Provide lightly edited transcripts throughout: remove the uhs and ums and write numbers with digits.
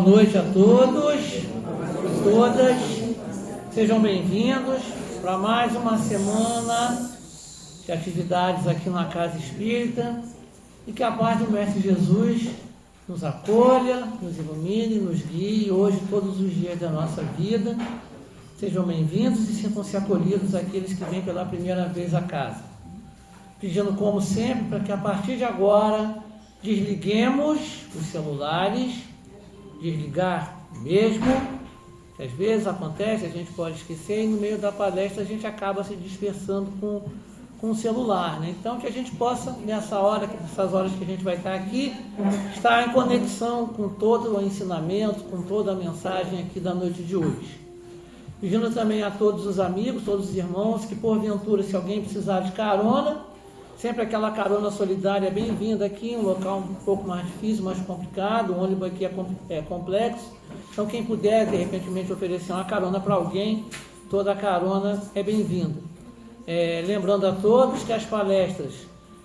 noite a todos e todas. Sejam bem-vindos para mais uma semana de atividades aqui na Casa Espírita e que a paz do Mestre Jesus nos acolha, nos ilumine, nos guie hoje todos os dias da nossa vida. Sejam bem-vindos e sintam-se acolhidos aqueles que vêm pela primeira vez à casa. Pedindo, como sempre, para que a partir de agora desliguemos os celulares, desligar mesmo, que às vezes acontece, a gente pode esquecer e no meio da palestra a gente acaba se dispersando com o celular, né? Então que a gente possa, nessas horas que a gente vai estar aqui, estar em conexão com todo o ensinamento, com toda a mensagem aqui da noite de hoje. Pedindo também a todos os amigos, todos os irmãos, que porventura, se alguém precisar de carona, sempre aquela carona solidária bem-vinda aqui, um local um pouco mais difícil, mais complicado, o ônibus aqui é complexo. Então quem puder, de repente, oferecer uma carona para alguém, toda a carona é bem-vinda. Lembrando a todos que as palestras,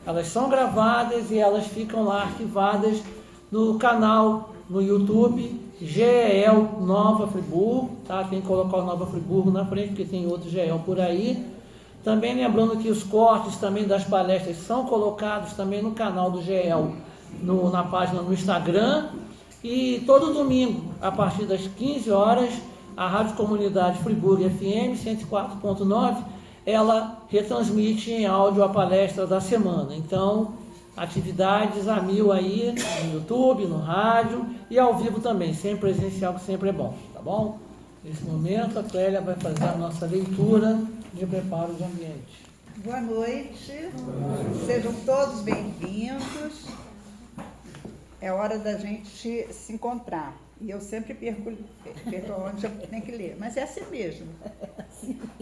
elas são gravadas e elas ficam lá arquivadas no canal, no YouTube, GEL Nova Friburgo, tá? Tem que colocar o Nova Friburgo na frente, porque tem outro GEL por aí. Também lembrando que os cortes também das palestras são colocados também no canal do GEL, na página no Instagram. E todo domingo, a partir das 15 horas, a Rádio Comunidade Friburgo FM 104.9, ela retransmite em áudio a palestra da semana. Então, atividades a mil aí, no YouTube, no rádio e ao vivo também, sempre presencial, que sempre é bom, tá bom? Nesse momento, a Clélia vai fazer a nossa leitura de preparo de ambiente. Boa noite, sejam todos bem-vindos. É hora da gente se encontrar. E eu sempre perco onde eu tenho que ler. Mas é assim mesmo.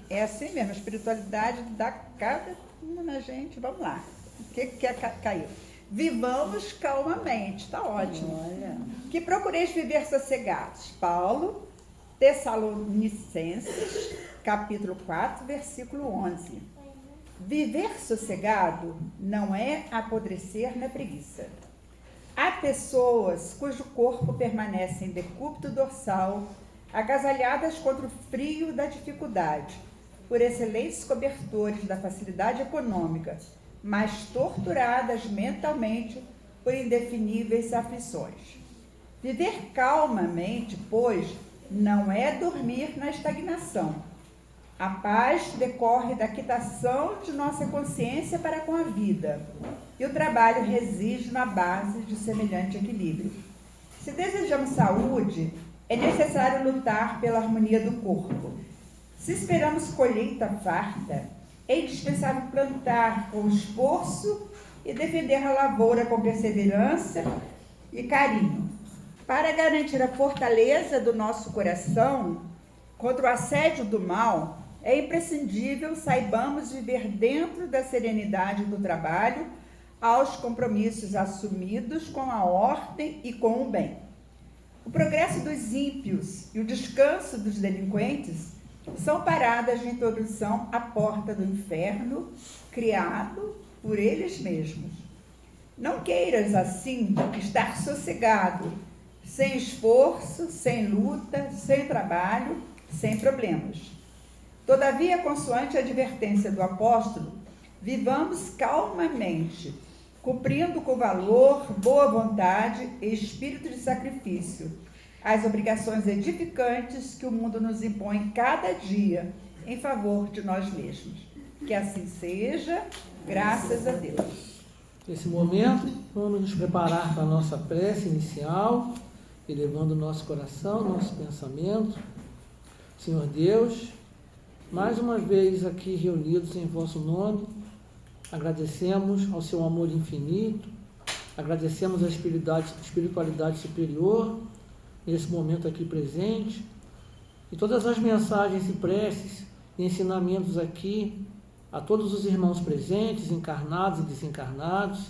É assim mesmo. A espiritualidade dá cada uma na gente. Vamos lá. O que caiu? Vivamos calmamente. Está ótimo. Olha. Que procureis viver sossegados. Paulo, Tessalonicenses, capítulo 4, versículo 11. Viver sossegado não é apodrecer na preguiça. Há pessoas cujo corpo permanece em decúbito dorsal, agasalhadas contra o frio da dificuldade, por excelentes cobertores da facilidade econômica, mas torturadas mentalmente por indefiníveis aflições. Viver calmamente, pois, não é dormir na estagnação. A paz decorre da quitação de nossa consciência para com a vida, e o trabalho reside na base de semelhante equilíbrio. Se desejamos saúde, é necessário lutar pela harmonia do corpo. Se esperamos colheita farta, é indispensável plantar com esforço e defender a lavoura com perseverança e carinho. Para garantir a fortaleza do nosso coração contra o assédio do mal, é imprescindível saibamos viver dentro da serenidade do trabalho, aos compromissos assumidos com a ordem e com o bem. O progresso dos ímpios e o descanso dos delinquentes são paradas de introdução à porta do inferno, criado por eles mesmos. Não queiras, assim, estar sossegado, sem esforço, sem luta, sem trabalho, sem problemas. Todavia, consoante a advertência do apóstolo, vivamos calmamente, cumprindo com valor, boa vontade e espírito de sacrifício as obrigações edificantes que o mundo nos impõe cada dia em favor de nós mesmos. Que assim seja, graças a Deus. Nesse momento, vamos nos preparar para a nossa prece inicial, elevando o nosso coração, nosso pensamento. Senhor Deus, mais uma vez aqui reunidos em vosso nome, agradecemos ao seu amor infinito, agradecemos a espiritualidade superior, nesse momento aqui presente, e todas as mensagens e preces e ensinamentos aqui, a todos os irmãos presentes, encarnados e desencarnados,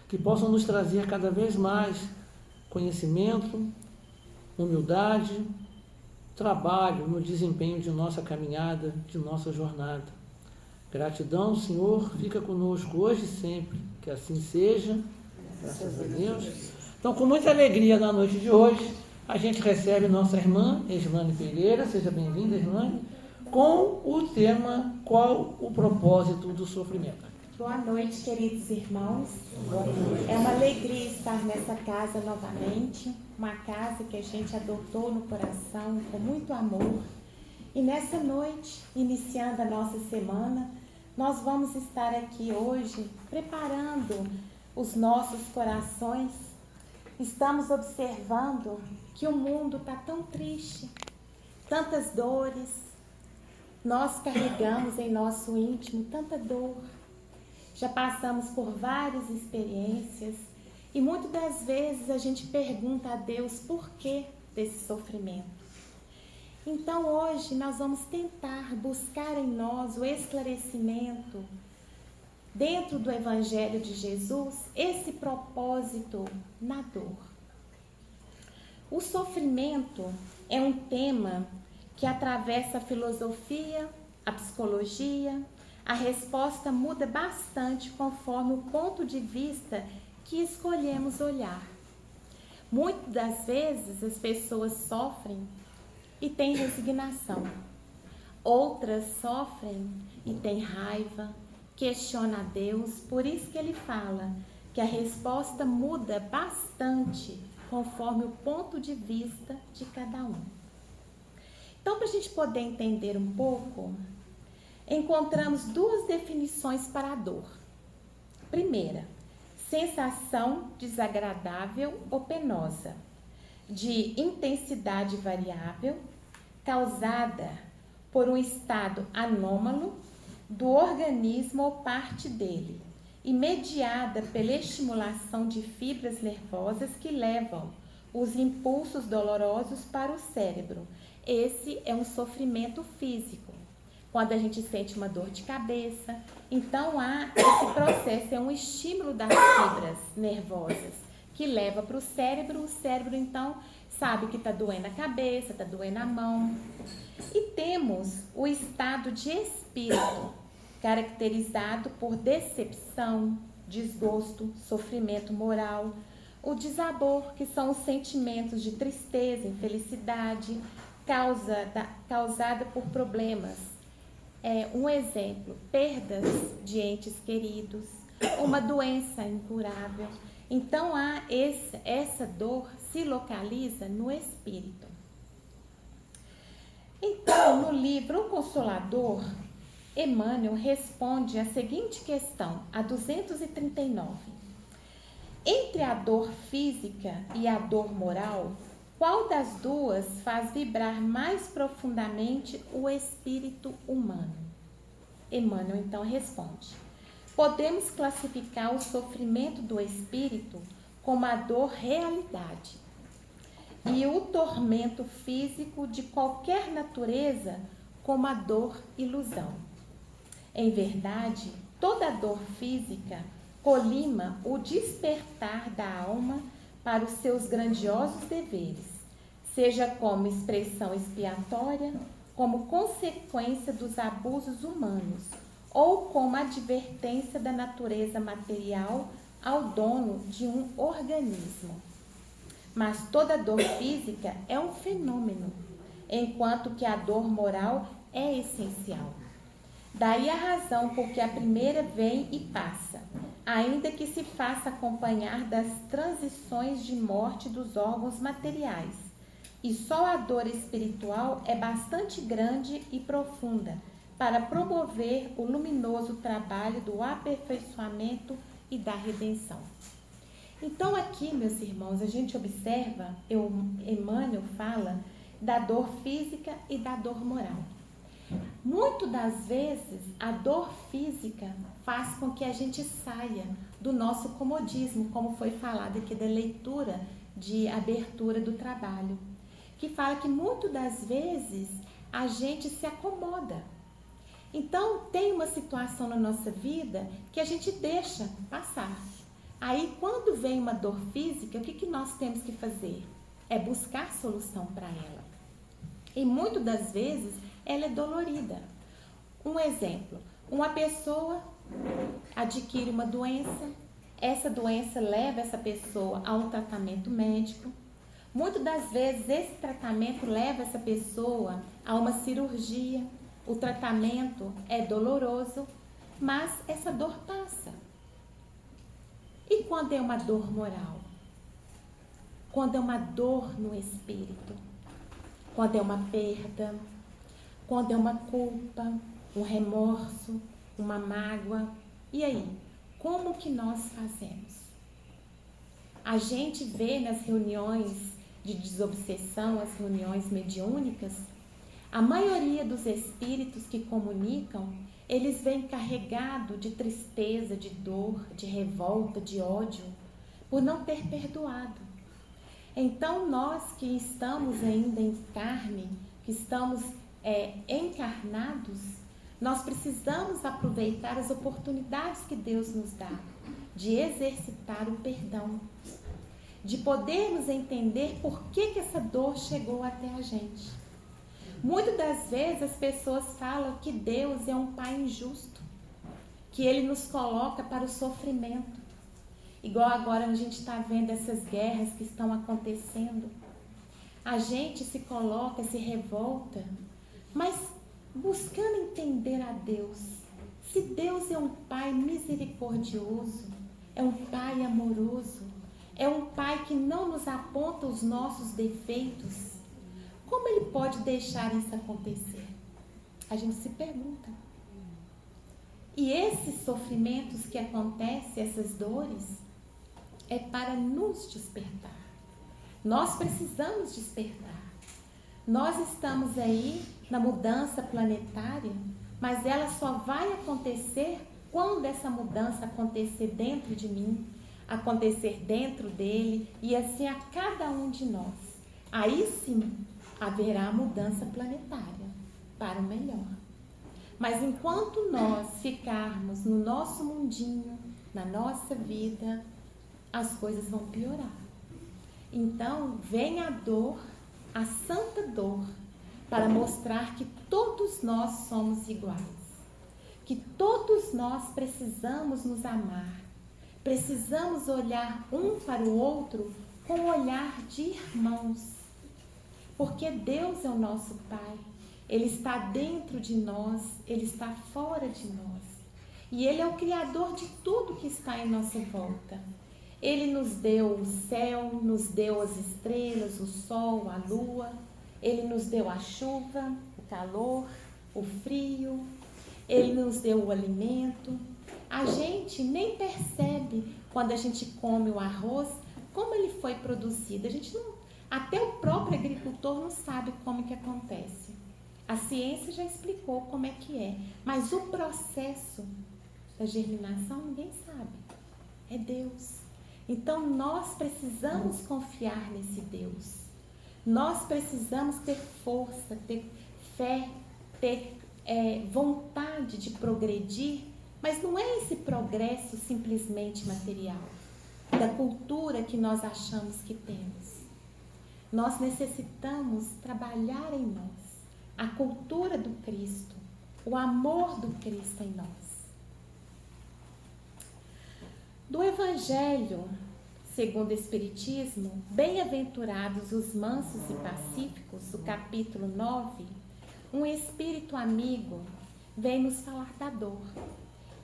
que possam nos trazer cada vez mais conhecimento, humildade, trabalho no desempenho de nossa caminhada, de nossa jornada. Gratidão, Senhor, fica conosco hoje e sempre, que assim seja, graças a Deus. Então, com muita alegria na noite de hoje, a gente recebe nossa irmã Eslane Pereira, seja bem-vinda, Eslane, com o tema Qual o propósito do sofrimento? Boa noite, queridos irmãos. É uma alegria estar nessa casa novamente, uma casa que a gente adotou no coração com muito amor. E nessa noite, iniciando a nossa semana, nós vamos estar aqui hoje preparando os nossos corações. Estamos observando que o mundo está tão triste, tantas dores. Nós carregamos em nosso íntimo tanta dor. Já passamos por várias experiências e muitas das vezes a gente pergunta a Deus por que desse sofrimento. Então hoje nós vamos tentar buscar em nós o esclarecimento dentro do Evangelho de Jesus, esse propósito na dor. O sofrimento é um tema que atravessa a filosofia, a psicologia. A resposta muda bastante conforme o ponto de vista que escolhemos olhar. Muitas das vezes as pessoas sofrem e têm resignação. Outras sofrem e têm raiva, questionam a Deus. Por isso que ele fala que a resposta muda bastante conforme o ponto de vista de cada um. Então, para a gente poder entender um pouco, encontramos duas definições para a dor. Primeira, sensação desagradável ou penosa, de intensidade variável, causada por um estado anômalo do organismo ou parte dele, e mediada pela estimulação de fibras nervosas que levam os impulsos dolorosos para o cérebro. Esse é um sofrimento físico. Quando a gente sente uma dor de cabeça, então há esse processo, é um estímulo das fibras nervosas que leva para o cérebro então sabe que está doendo a cabeça, está doendo a mão. E temos o estado de espírito, caracterizado por decepção, desgosto, sofrimento moral, o desabor, que são os sentimentos de tristeza, infelicidade, causada por problemas. Um exemplo, perdas de entes queridos, uma doença incurável. Então, essa dor se localiza no espírito. Então, no livro O Consolador, Emmanuel responde a seguinte questão, a 239. Entre a dor física e a dor moral, qual das duas faz vibrar mais profundamente o espírito humano? Emmanuel então responde: podemos classificar o sofrimento do espírito como a dor realidade e o tormento físico de qualquer natureza como a dor ilusão. Em verdade, toda dor física colima o despertar da alma para os seus grandiosos deveres, seja como expressão expiatória, como consequência dos abusos humanos, ou como advertência da natureza material ao dono de um organismo. Mas toda dor física é um fenômeno, enquanto que a dor moral é essencial. Daí a razão por que a primeira vem e passa, ainda que se faça acompanhar das transições de morte dos órgãos materiais. E só a dor espiritual é bastante grande e profunda para promover o luminoso trabalho do aperfeiçoamento e da redenção. Então aqui, meus irmãos, a gente observa, Emmanuel fala da dor física e da dor moral. Muitas das vezes, a dor física faz com que a gente saia do nosso comodismo, como foi falado aqui da leitura de abertura do trabalho, que fala que muitas das vezes a gente se acomoda. Então, tem uma situação na nossa vida que a gente deixa passar. Aí, quando vem uma dor física, o que nós temos que fazer? É buscar solução para ela. E muitas das vezes, ela é dolorida. Um exemplo, uma pessoa adquire uma doença, essa doença leva essa pessoa a um tratamento médico, Muitas das vezes esse tratamento leva essa pessoa a uma cirurgia. O tratamento é doloroso, mas essa dor passa. E quando é uma dor moral? Quando é uma dor no espírito? Quando é uma perda? Quando é uma culpa, um remorso, uma mágoa? E aí, como que nós fazemos? A gente vê nas reuniões de desobsessão, as reuniões mediúnicas, a maioria dos espíritos que comunicam, eles vêm carregados de tristeza, de dor, de revolta, de ódio, por não ter perdoado. Então, nós que estamos ainda em carne, que estamos encarnados, nós precisamos aproveitar as oportunidades que Deus nos dá de exercitar o perdão, de podermos entender por que essa dor chegou até a gente. Muitas das vezes as pessoas falam que Deus é um pai injusto, que Ele nos coloca para o sofrimento. Igual agora a gente está vendo essas guerras que estão acontecendo. A gente se coloca, se revolta, mas buscando entender a Deus. Se Deus é um pai misericordioso, é um pai amoroso, é um pai que não nos aponta os nossos defeitos, como Ele pode deixar isso acontecer? A gente se pergunta. E esses sofrimentos que acontecem, essas dores, é para nos despertar. Nós precisamos despertar. Nós estamos aí na mudança planetária, mas ela só vai acontecer quando essa mudança acontecer dentro de mim, acontecer dentro dele e assim a cada um de nós. Aí sim haverá mudança planetária para o melhor. Mas enquanto nós ficarmos no nosso mundinho, na nossa vida, as coisas vão piorar. Então, vem a dor, a santa dor, para mostrar que todos nós somos iguais. Que todos nós precisamos nos amar. Precisamos olhar um para o outro com o olhar de irmãos. Porque Deus é o nosso Pai. Ele está dentro de nós, Ele está fora de nós. E Ele é o Criador de tudo que está em nossa volta. Ele nos deu o céu, nos deu as estrelas, o sol, a lua. Ele nos deu a chuva, o calor, o frio. Ele nos deu o alimento. A gente nem percebe quando a gente come o arroz, como ele foi produzido. A gente não, até o próprio agricultor não sabe como que acontece. A ciência já explicou como é que é, mas o processo da germinação ninguém sabe. É Deus. Então nós precisamos confiar nesse Deus. Nós precisamos ter força, ter fé, ter vontade de progredir, mas não é esse progresso simplesmente material, da cultura que nós achamos que temos. Nós necessitamos trabalhar em nós a cultura do Cristo, o amor do Cristo em nós. Do Evangelho segundo o Espiritismo, bem-aventurados os mansos e pacíficos, o capítulo 9, um espírito amigo vem nos falar da dor.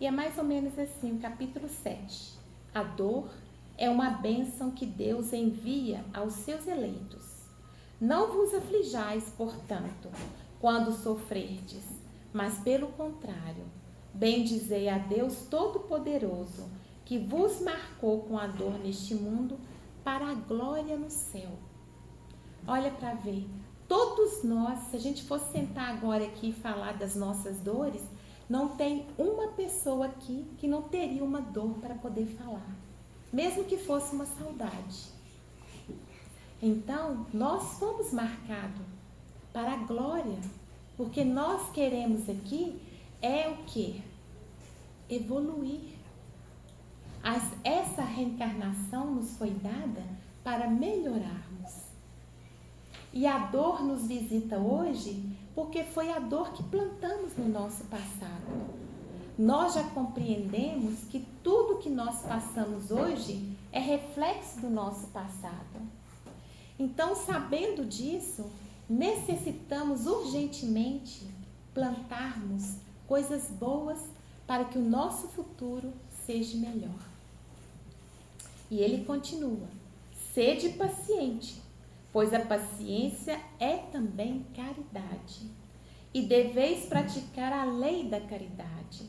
E é mais ou menos assim, o capítulo 7. A dor é uma bênção que Deus envia aos seus eleitos. Não vos aflijais, portanto, quando sofrerdes, mas pelo contrário, bendizei a Deus Todo-Poderoso, que vos marcou com a dor neste mundo para a glória no céu. Olha para ver, todos nós, se a gente fosse sentar agora aqui e falar das nossas dores, não tem uma pessoa aqui que não teria uma dor para poder falar, mesmo que fosse uma saudade. Então, nós fomos marcados para a glória, porque nós queremos aqui é o quê? Evoluir. Essa reencarnação nos foi dada para melhorarmos. E a dor nos visita hoje porque foi a dor que plantamos no nosso passado. Nós já compreendemos que tudo que nós passamos hoje é reflexo do nosso passado. Então, sabendo disso, necessitamos urgentemente plantarmos coisas boas para que o nosso futuro seja melhor. E ele continua: sede paciente, pois a paciência é também caridade. E deveis praticar a lei da caridade,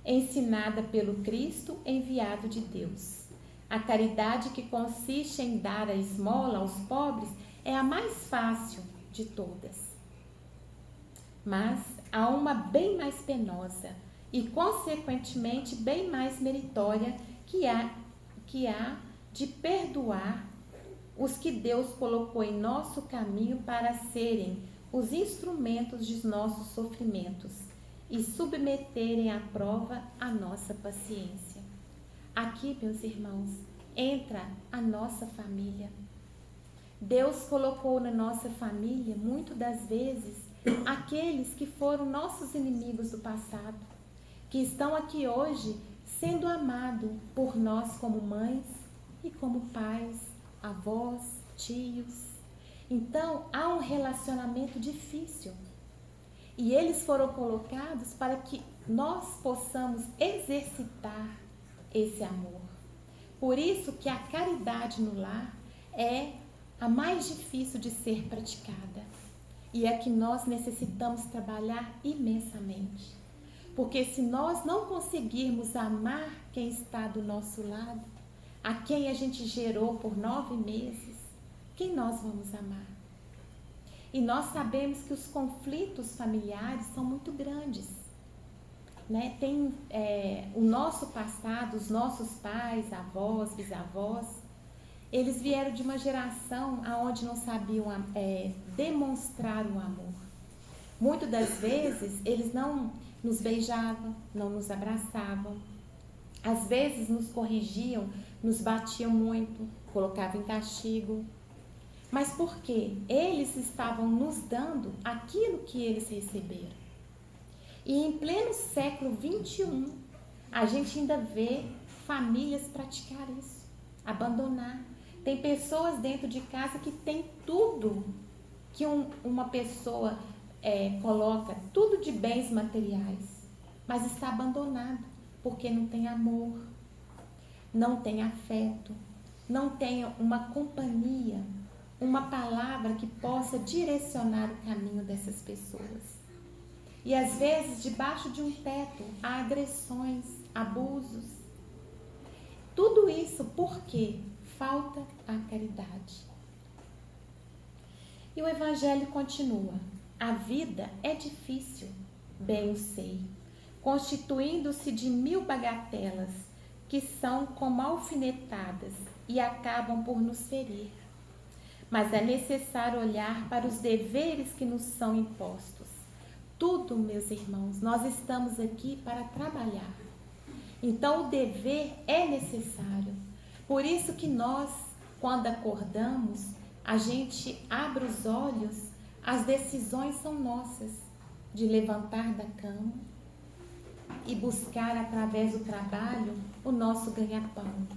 ensinada pelo Cristo enviado de Deus. A caridade que consiste em dar a esmola aos pobres é a mais fácil de todas. Mas há uma bem mais penosa e, consequentemente, bem mais meritória, que há de perdoar os que Deus colocou em nosso caminho para serem os instrumentos de nossos sofrimentos e submeterem à prova a nossa paciência. Aqui, meus irmãos, entra a nossa família. Deus colocou na nossa família, muitas das vezes, aqueles que foram nossos inimigos do passado, que estão aqui hoje sendo amados por nós como mães e como pais, avós, tios. Então, há um relacionamento difícil. E eles foram colocados para que nós possamos exercitar esse amor. Por isso que a caridade no lar é a mais difícil de ser praticada. E é que nós necessitamos trabalhar imensamente. Porque se nós não conseguirmos amar quem está do nosso lado, a quem a gente gerou por 9 meses, quem nós vamos amar? E nós sabemos que os conflitos familiares são muito grandes. Né? Tem o nosso passado, os nossos pais, avós, bisavós, eles vieram de uma geração onde não sabiam demonstrar o amor. Muitas das vezes, eles não nos beijavam, não nos abraçavam. Às vezes, nos corrigiam, nos batiam muito, colocavam em castigo. Mas por quê? Eles estavam nos dando aquilo que eles receberam. E em pleno século XXI, a gente ainda vê famílias praticar isso, abandonar. Tem pessoas dentro de casa que tem tudo que uma pessoa coloca, tudo de bens materiais, mas está abandonado, porque não tem amor, não tem afeto, não tem uma companhia, uma palavra que possa direcionar o caminho dessas pessoas. E às vezes, debaixo de um teto, há agressões, abusos. Tudo isso porque falta a caridade. E o Evangelho continua: a vida é difícil, bem o sei, constituindo-se de 1000 bagatelas que são como alfinetadas e acabam por nos ferir. Mas é necessário olhar para os deveres que nos são impostos. Tudo, meus irmãos, nós estamos aqui para trabalhar. Então, o dever é necessário. Por isso que nós, quando acordamos, a gente abre os olhos, as decisões são nossas, de levantar da cama e buscar, através do trabalho, o nosso ganha-pão,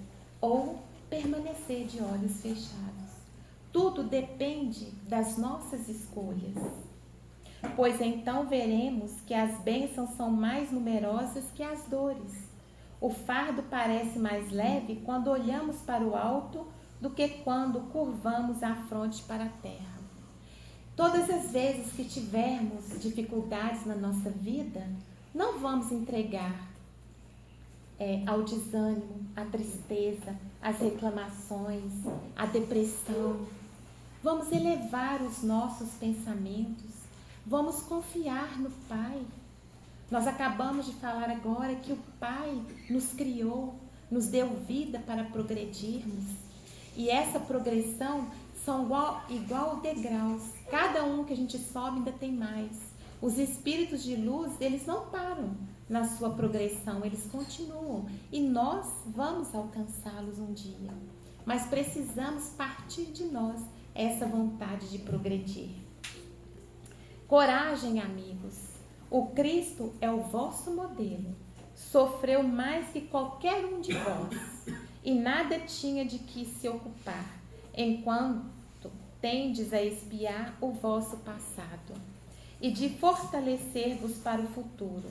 ou permanecer de olhos fechados. Tudo depende das nossas escolhas. Pois então veremos que as bênçãos são mais numerosas que as dores. O fardo parece mais leve quando olhamos para o alto do que quando curvamos a fronte para a terra. Todas as vezes que tivermos dificuldades na nossa vida, não vamos entregar ao desânimo, à tristeza, às reclamações, à depressão. Vamos elevar os nossos pensamentos. Vamos confiar no Pai. Nós acabamos de falar agora que o Pai nos criou, nos deu vida para progredirmos. E essa progressão são igual degraus. Cada um que a gente sobe ainda tem mais. Os espíritos de luz, eles não param na sua progressão, eles continuam. E nós vamos alcançá-los um dia. Mas precisamos partir de nós essa vontade de progredir. Coragem, amigos. O Cristo é o vosso modelo. Sofreu mais que qualquer um de vós e nada tinha de que se ocupar, enquanto tendes a espiar o vosso passado e de fortalecer-vos para o futuro.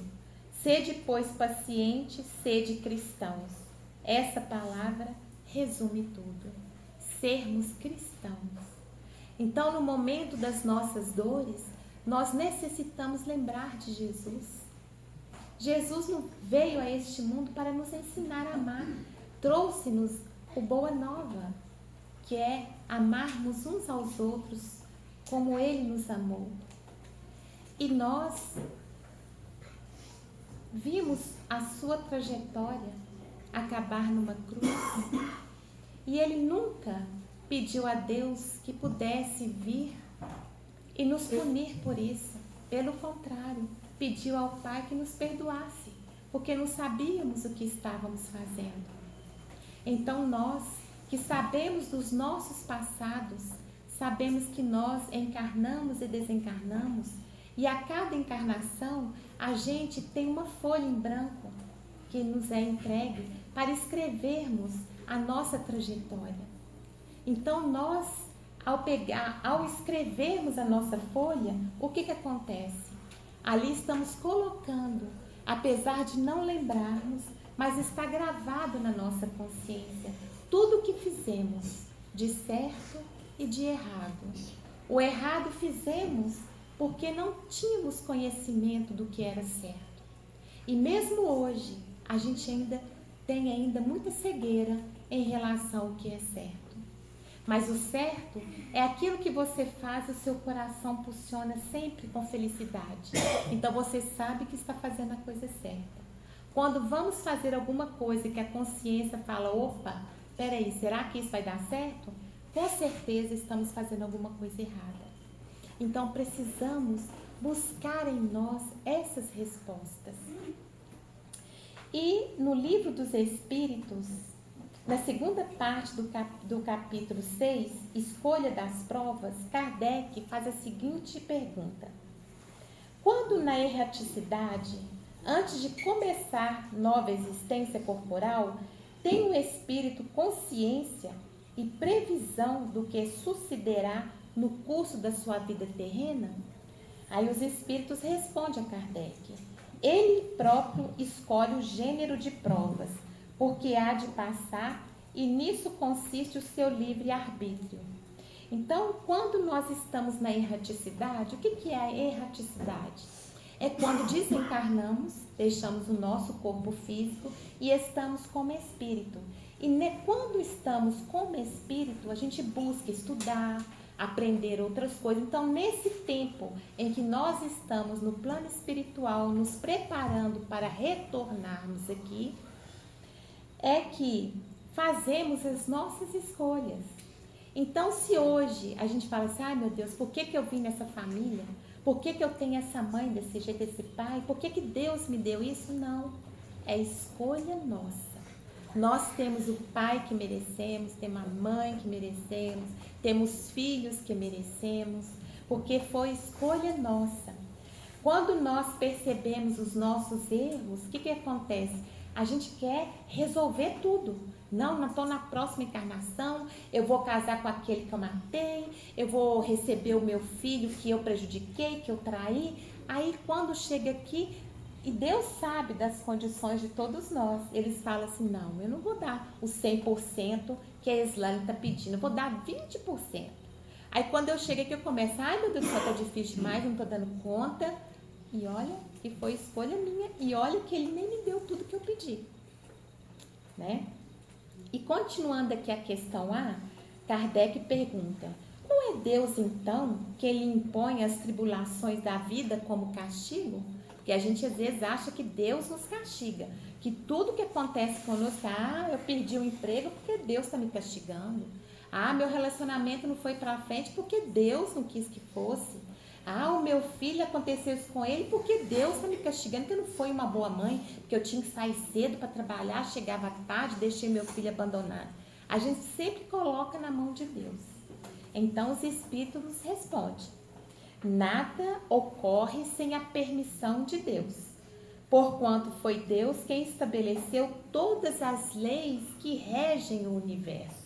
Sede, pois, pacientes, sede cristãos. Essa palavra resume tudo. Sermos cristãos. Então, no momento das nossas dores, nós necessitamos lembrar de Jesus. Jesus não veio a este mundo para nos ensinar a amar. Trouxe-nos o Boa Nova, que é amarmos uns aos outros como Ele nos amou. E nós vimos a sua trajetória acabar numa cruz. E Ele nunca pediu a Deus que pudesse vir e nos punir por isso. Pelo contrário, pediu ao Pai que nos perdoasse, porque não sabíamos o que estávamos fazendo. Então nós, que sabemos dos nossos passados, sabemos que nós encarnamos e desencarnamos, e a cada encarnação a gente tem uma folha em branco que nos é entregue para escrevermos a nossa trajetória. Então nós, ao escrevermos a nossa folha, o que acontece? Ali estamos colocando, apesar de não lembrarmos, mas está gravado na nossa consciência, tudo o que fizemos, de certo e de errado. O errado fizemos porque não tínhamos conhecimento do que era certo. E mesmo hoje, a gente tem muita cegueira em relação ao que é certo. Mas o certo é aquilo que você faz, o seu coração pulsiona sempre com felicidade. Então você sabe que está fazendo a coisa certa. Quando vamos fazer alguma coisa que a consciência fala, opa, peraí, será que isso vai dar certo? Com certeza estamos fazendo alguma coisa errada. Então precisamos buscar em nós essas respostas. E no Livro dos Espíritos, na segunda parte do capítulo 6, Escolha das Provas, Kardec faz a seguinte pergunta. Quando na erraticidade, antes de começar nova existência corporal, tem o espírito consciência e previsão do que sucederá no curso da sua vida terrena? Aí os espíritos respondem a Kardec. Ele próprio escolhe o gênero de provas, porque há de passar, e nisso consiste o seu livre-arbítrio. Então, quando nós estamos na erraticidade, o que é a erraticidade? É quando desencarnamos, deixamos o nosso corpo físico e estamos como espírito. E quando estamos como espírito, a gente busca estudar, aprender outras coisas. Então, nesse tempo em que nós estamos no plano espiritual, nos preparando para retornarmos aqui, é que fazemos as nossas escolhas. Então, se hoje a gente fala assim, ai meu Deus, por que eu vim nessa família? Por que eu tenho essa mãe desse jeito, esse pai? Por que Deus me deu isso? Não, é escolha nossa. Nós temos o pai que merecemos, temos a mãe que merecemos, temos filhos que merecemos, porque foi escolha nossa. Quando nós percebemos os nossos erros, o que acontece? A gente quer resolver tudo. Não estou na próxima encarnação, eu vou casar com aquele que eu matei, eu vou receber o meu filho que eu prejudiquei, que eu traí. Aí quando chega aqui, e Deus sabe das condições de todos nós, eles falam assim, não, eu não vou dar o 100% que a Islane está pedindo, eu vou dar 20%. Aí quando eu chego aqui, eu começo, ai meu Deus do céu, está difícil demais, não estou dando conta. E olha que foi escolha minha, e olha que ele nem me deu tudo que eu pedi, né? E continuando aqui a questão A, Kardec pergunta, não é Deus então que ele impõe as tribulações da vida como castigo? Porque a gente às vezes acha que Deus nos castiga, que tudo que acontece conosco, eu perdi o emprego porque Deus está me castigando, meu relacionamento não foi para frente porque Deus não quis que fosse, o meu filho, aconteceu isso com ele porque Deus está me castigando, porque eu não fui uma boa mãe, porque eu tinha que sair cedo para trabalhar, chegava tarde, deixei meu filho abandonado. A gente sempre coloca na mão de Deus. Então os espíritos nos respondem, nada ocorre sem a permissão de Deus, porquanto foi Deus quem estabeleceu todas as leis que regem o universo.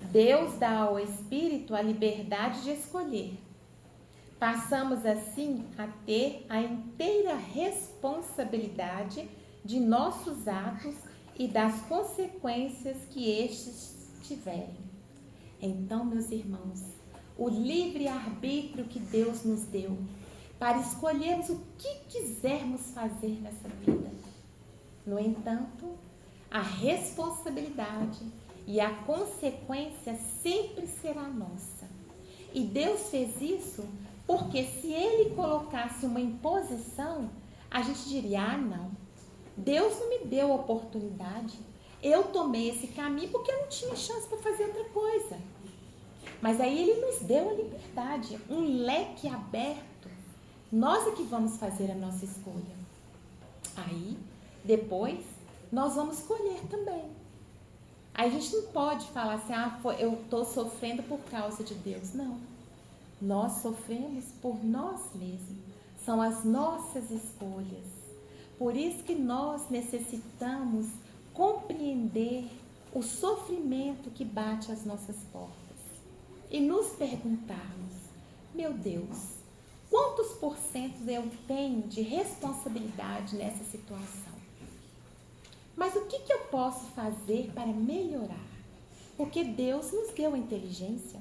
Deus dá ao Espírito a liberdade de escolher. Passamos assim a ter a inteira responsabilidade de nossos atos e das consequências que estes tiverem. Então, meus irmãos, o livre-arbítrio que Deus nos deu para escolhermos o que quisermos fazer nessa vida. No entanto, a responsabilidade e a consequência sempre será nossa. E Deus fez isso porque se Ele colocasse uma imposição, a gente diria, não, Deus não me deu a oportunidade, eu tomei esse caminho porque eu não tinha chance para fazer outra coisa. Mas aí Ele nos deu a liberdade, um leque aberto. Nós é que vamos fazer a nossa escolha. Aí, depois, nós vamos escolher também. Aí a gente não pode falar assim, eu estou sofrendo por causa de Deus. Não. Nós sofremos por nós mesmos. São as nossas escolhas. Por isso que nós necessitamos compreender o sofrimento que bate às nossas portas. E nos perguntarmos, meu Deus, quantos porcentos eu tenho de responsabilidade nessa situação? Mas o que eu posso fazer para melhorar? Porque Deus nos deu a inteligência.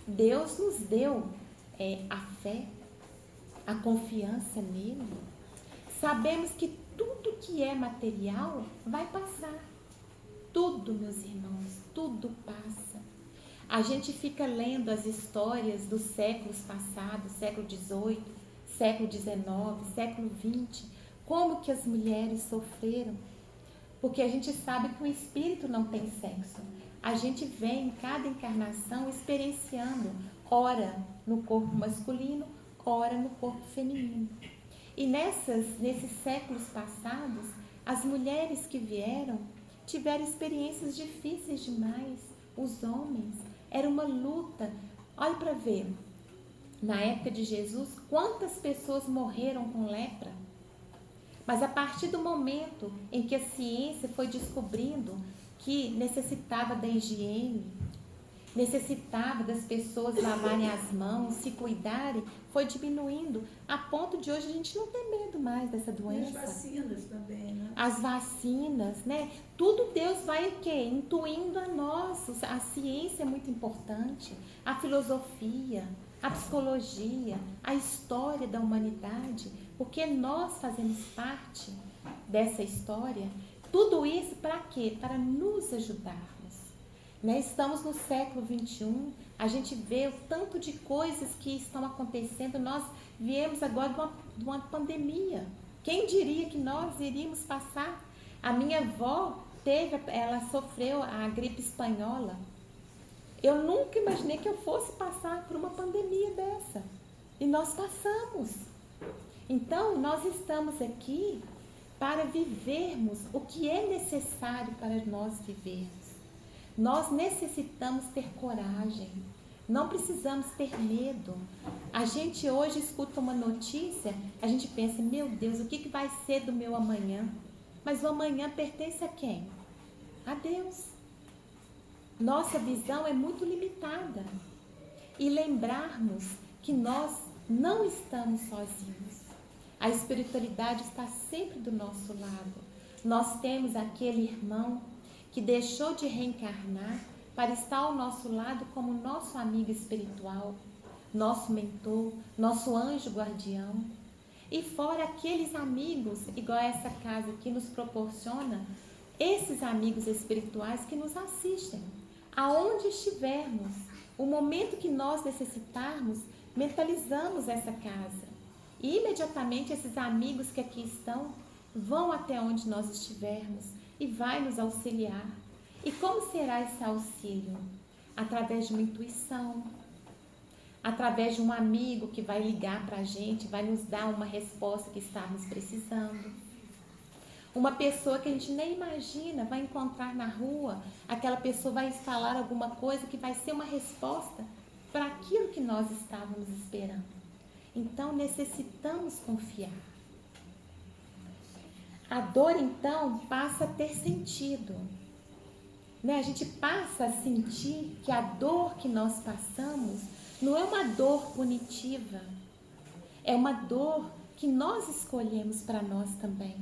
Deus nos deu a fé, a confiança nele. Sabemos que tudo que é material vai passar. Tudo, meus irmãos, tudo passa. A gente fica lendo as histórias dos séculos passados, século XVIII, século XIX, século XX, como que as mulheres sofreram. Porque a gente sabe que o espírito não tem sexo. A gente vem em cada encarnação experienciando, ora no corpo masculino, ora no corpo feminino. E nesses séculos passados, as mulheres que vieram tiveram experiências difíceis demais. Os homens, era uma luta. Olha para ver, na época de Jesus, quantas pessoas morreram com lepra? Mas a partir do momento em que a ciência foi descobrindo que necessitava da higiene, necessitava das pessoas lavarem as mãos, se cuidarem, foi diminuindo, a ponto de hoje a gente não ter medo mais dessa doença. E as vacinas também, né? As vacinas, né? Tudo Deus vai o quê? Intuindo a nós. A ciência é muito importante, a filosofia, a psicologia, a história da humanidade, porque nós fazemos parte dessa história. Tudo isso para quê? Para nos ajudarmos. Né? Estamos no século XXI, a gente vê o tanto de coisas que estão acontecendo. Nós viemos agora de uma pandemia. Quem diria que nós iríamos passar? A minha avó ela sofreu a gripe espanhola. Eu nunca imaginei que eu fosse passar por uma pandemia dessa. E nós passamos. Então, nós estamos aqui para vivermos o que é necessário para nós vivermos. Nós necessitamos ter coragem. Não precisamos ter medo. A gente hoje escuta uma notícia, a gente pensa, meu Deus, o que vai ser do meu amanhã? Mas o amanhã pertence a quem? A Deus. Nossa visão é muito limitada. E lembrarmos que nós não estamos sozinhos. A espiritualidade está sempre do nosso lado. Nós temos aquele irmão que deixou de reencarnar para estar ao nosso lado como nosso amigo espiritual, nosso mentor, nosso anjo guardião. E fora aqueles amigos, igual essa casa que nos proporciona, esses amigos espirituais que nos assistem, aonde estivermos, o momento que nós necessitarmos, mentalizamos essa casa. E imediatamente esses amigos que aqui estão vão até onde nós estivermos e vai nos auxiliar. E como será esse auxílio? Através de uma intuição, através de um amigo que vai ligar para a gente, vai nos dar uma resposta que estamos precisando. Uma pessoa que a gente nem imagina, vai encontrar na rua, aquela pessoa vai falar alguma coisa que vai ser uma resposta para aquilo que nós estávamos esperando. Então, necessitamos confiar. A dor, então, passa a ter sentido. né? A gente passa a sentir que a dor que nós passamos não é uma dor punitiva, é uma dor que nós escolhemos para nós também.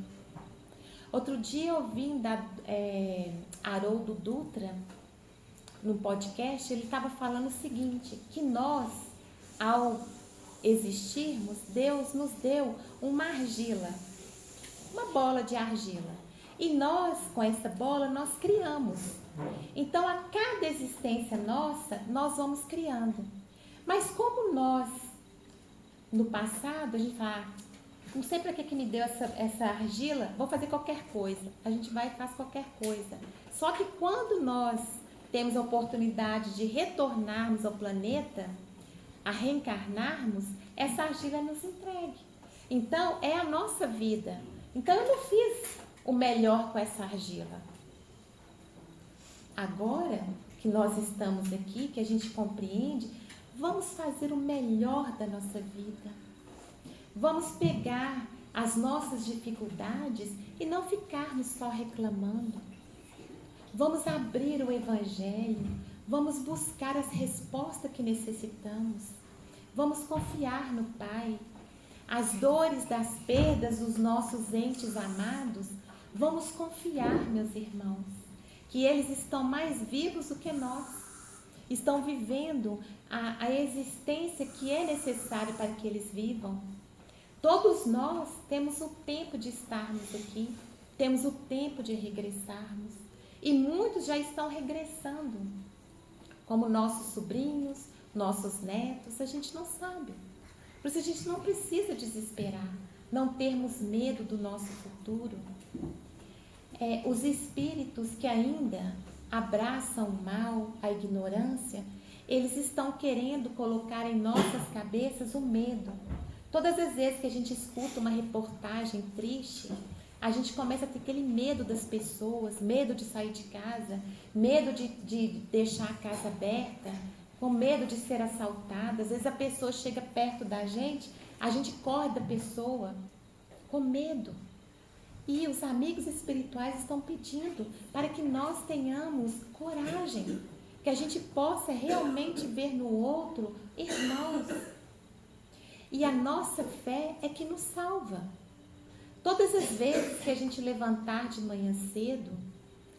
Outro dia eu ouvi Haroldo Dutra, no podcast, ele estava falando o seguinte, que nós, ao existirmos, Deus nos deu uma argila, uma bola de argila. E nós, com essa bola, nós criamos. Então, a cada existência nossa, nós vamos criando. Mas como nós, no passado, a gente fala, não sei para que me deu essa argila, vou fazer qualquer coisa. A gente vai e faz qualquer coisa. Só que quando nós temos a oportunidade de retornarmos ao planeta, a reencarnarmos, essa argila é nos entregue. Então, é a nossa vida. Então, eu não fiz o melhor com essa argila. Agora que nós estamos aqui, que a gente compreende, vamos fazer o melhor da nossa vida. Vamos pegar as nossas dificuldades e não ficarmos só reclamando. Vamos abrir o Evangelho, vamos buscar as respostas que necessitamos. Vamos confiar no Pai. As dores das perdas dos nossos entes amados, vamos confiar, meus irmãos, que eles estão mais vivos do que nós. Estão vivendo a existência que é necessária para que eles vivam. Todos nós temos o tempo de estarmos aqui, temos o tempo de regressarmos. E muitos já estão regressando, como nossos sobrinhos, nossos netos, a gente não sabe. Por isso a gente não precisa desesperar, não termos medo do nosso futuro. Os espíritos que ainda abraçam o mal, a ignorância, eles estão querendo colocar em nossas cabeças o medo. Todas as vezes que a gente escuta uma reportagem triste, a gente começa a ter aquele medo das pessoas, medo de sair de casa, medo de deixar a casa aberta, com medo de ser assaltada. Às vezes a pessoa chega perto da gente, a gente corre da pessoa com medo. E os amigos espirituais estão pedindo para que nós tenhamos coragem, que a gente possa realmente ver no outro irmãos. E a nossa fé é que nos salva. Todas as vezes que a gente levantar de manhã cedo,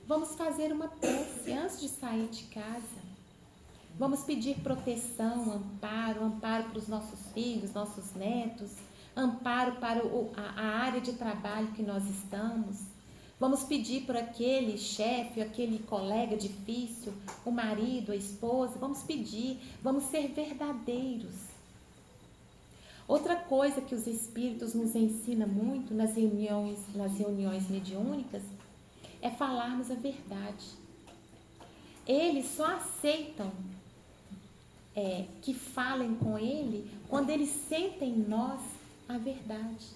vamos fazer uma prece antes de sair de casa. Vamos pedir proteção, amparo para os nossos filhos, nossos netos, amparo para a área de trabalho que nós estamos. Vamos pedir por aquele chefe, aquele colega difícil, o marido, a esposa. Vamos pedir, vamos ser verdadeiros. Outra coisa que os espíritos nos ensinam muito nas reuniões mediúnicas é falarmos a verdade. Eles só aceitam que falem com ele quando eles sentem em nós a verdade.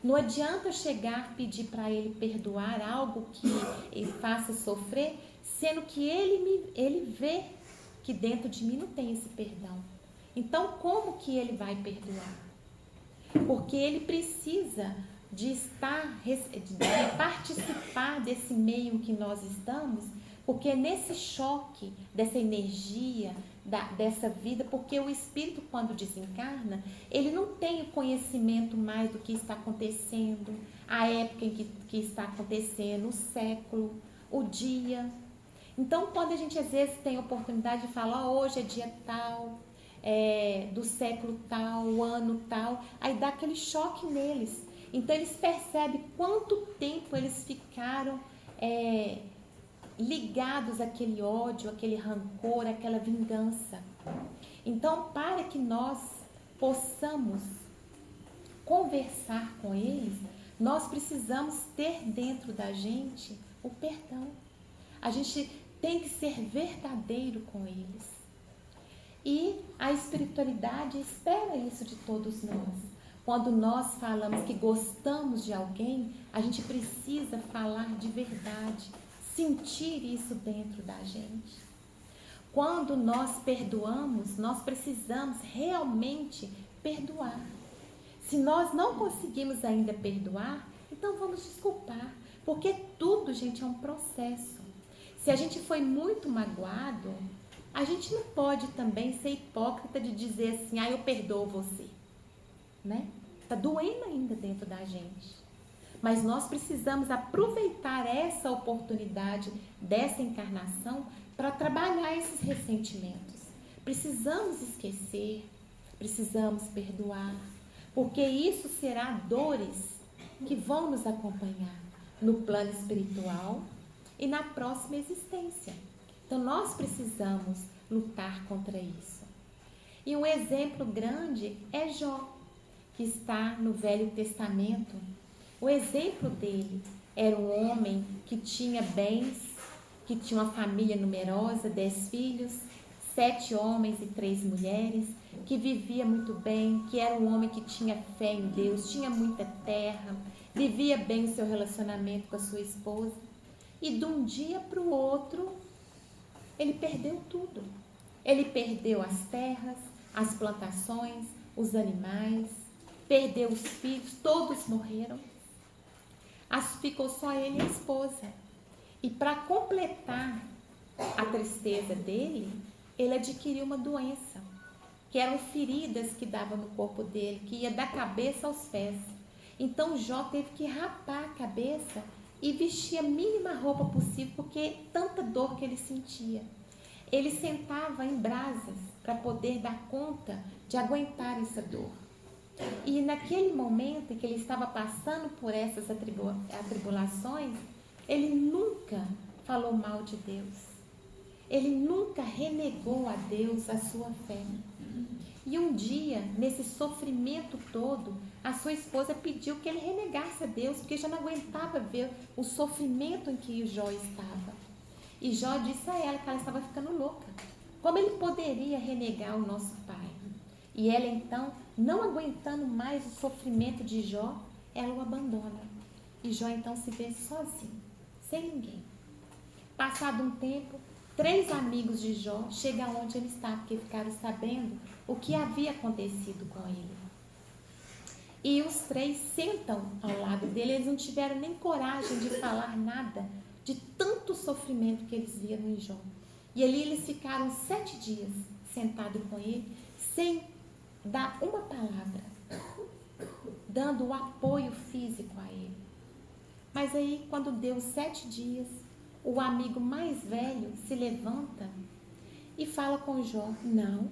Não adianta chegar pedir para ele perdoar algo que ele faça sofrer, sendo que ele vê que dentro de mim não tem esse perdão. Então, como que ele vai perdoar? Porque ele precisa de participar desse meio em que nós estamos, porque é nesse choque dessa energia, dessa vida, porque o espírito, quando desencarna, ele não tem o conhecimento mais do que está acontecendo, a época em que está acontecendo, o século, o dia. Então, quando a gente às vezes tem a oportunidade de falar, hoje é dia tal, do século tal, o ano tal, aí dá aquele choque neles. Então eles percebem quanto tempo eles ficaram ligados àquele ódio, àquele rancor, àquela vingança. Então, para que nós possamos conversar com eles, nós precisamos ter dentro da gente o perdão. A gente tem que ser verdadeiro com eles. E a espiritualidade espera isso de todos nós. Quando nós falamos que gostamos de alguém, a gente precisa falar de verdade, sentir isso dentro da gente. Quando nós perdoamos, nós precisamos realmente perdoar. Se nós não conseguimos ainda perdoar, então vamos desculpar, porque tudo, gente, é um processo. Se a gente foi muito magoado, a gente não pode também ser hipócrita de dizer assim, eu perdoo você, né? Tá doendo ainda dentro da gente. Mas nós precisamos aproveitar essa oportunidade dessa encarnação para trabalhar esses ressentimentos. Precisamos esquecer, precisamos perdoar, porque isso será dores que vão nos acompanhar no plano espiritual e na próxima existência. Então nós precisamos lutar contra isso. E um exemplo grande é Jó, que está no Velho Testamento. O exemplo dele era um homem que tinha bens, que tinha uma família numerosa, 10 filhos, 7 homens e 3 mulheres, que vivia muito bem, que era um homem que tinha fé em Deus, tinha muita terra, vivia bem o seu relacionamento com a sua esposa. E de um dia para o outro, ele perdeu tudo. Ele perdeu as terras, as plantações, os animais, perdeu os filhos, todos morreram. Ficou só ele e a esposa. E para completar a tristeza dele, ele adquiriu uma doença, que eram feridas que davam no corpo dele, que ia da cabeça aos pés. Então Jó teve que rapar a cabeça e vestir a mínima roupa possível, porque tanta dor que ele sentia. Ele sentava em brasas para poder dar conta de aguentar essa dor. E naquele momento em que ele estava passando por essas atribulações, ele nunca falou mal de Deus. Ele nunca renegou a Deus a sua fé. E um dia, nesse sofrimento todo, a sua esposa pediu que ele renegasse a Deus, porque já não aguentava ver o sofrimento em que Jó estava. E Jó disse a ela que ela estava ficando louca. Como ele poderia renegar o nosso pai? E ela então, não aguentando mais o sofrimento de Jó, ela o abandona. E Jó então se vê sozinho, sem ninguém. Passado um tempo, 3 amigos de Jó chegam onde ele está, porque ficaram sabendo o que havia acontecido com ele. E os 3 sentam ao lado dele, eles não tiveram nem coragem de falar nada de tanto sofrimento que eles viram em Jó. E ali eles ficaram 7 dias sentados com ele, sem dar uma palavra, dando o apoio físico a ele. Mas aí, quando deu 7 dias, o amigo mais velho se levanta e fala com Jó: não,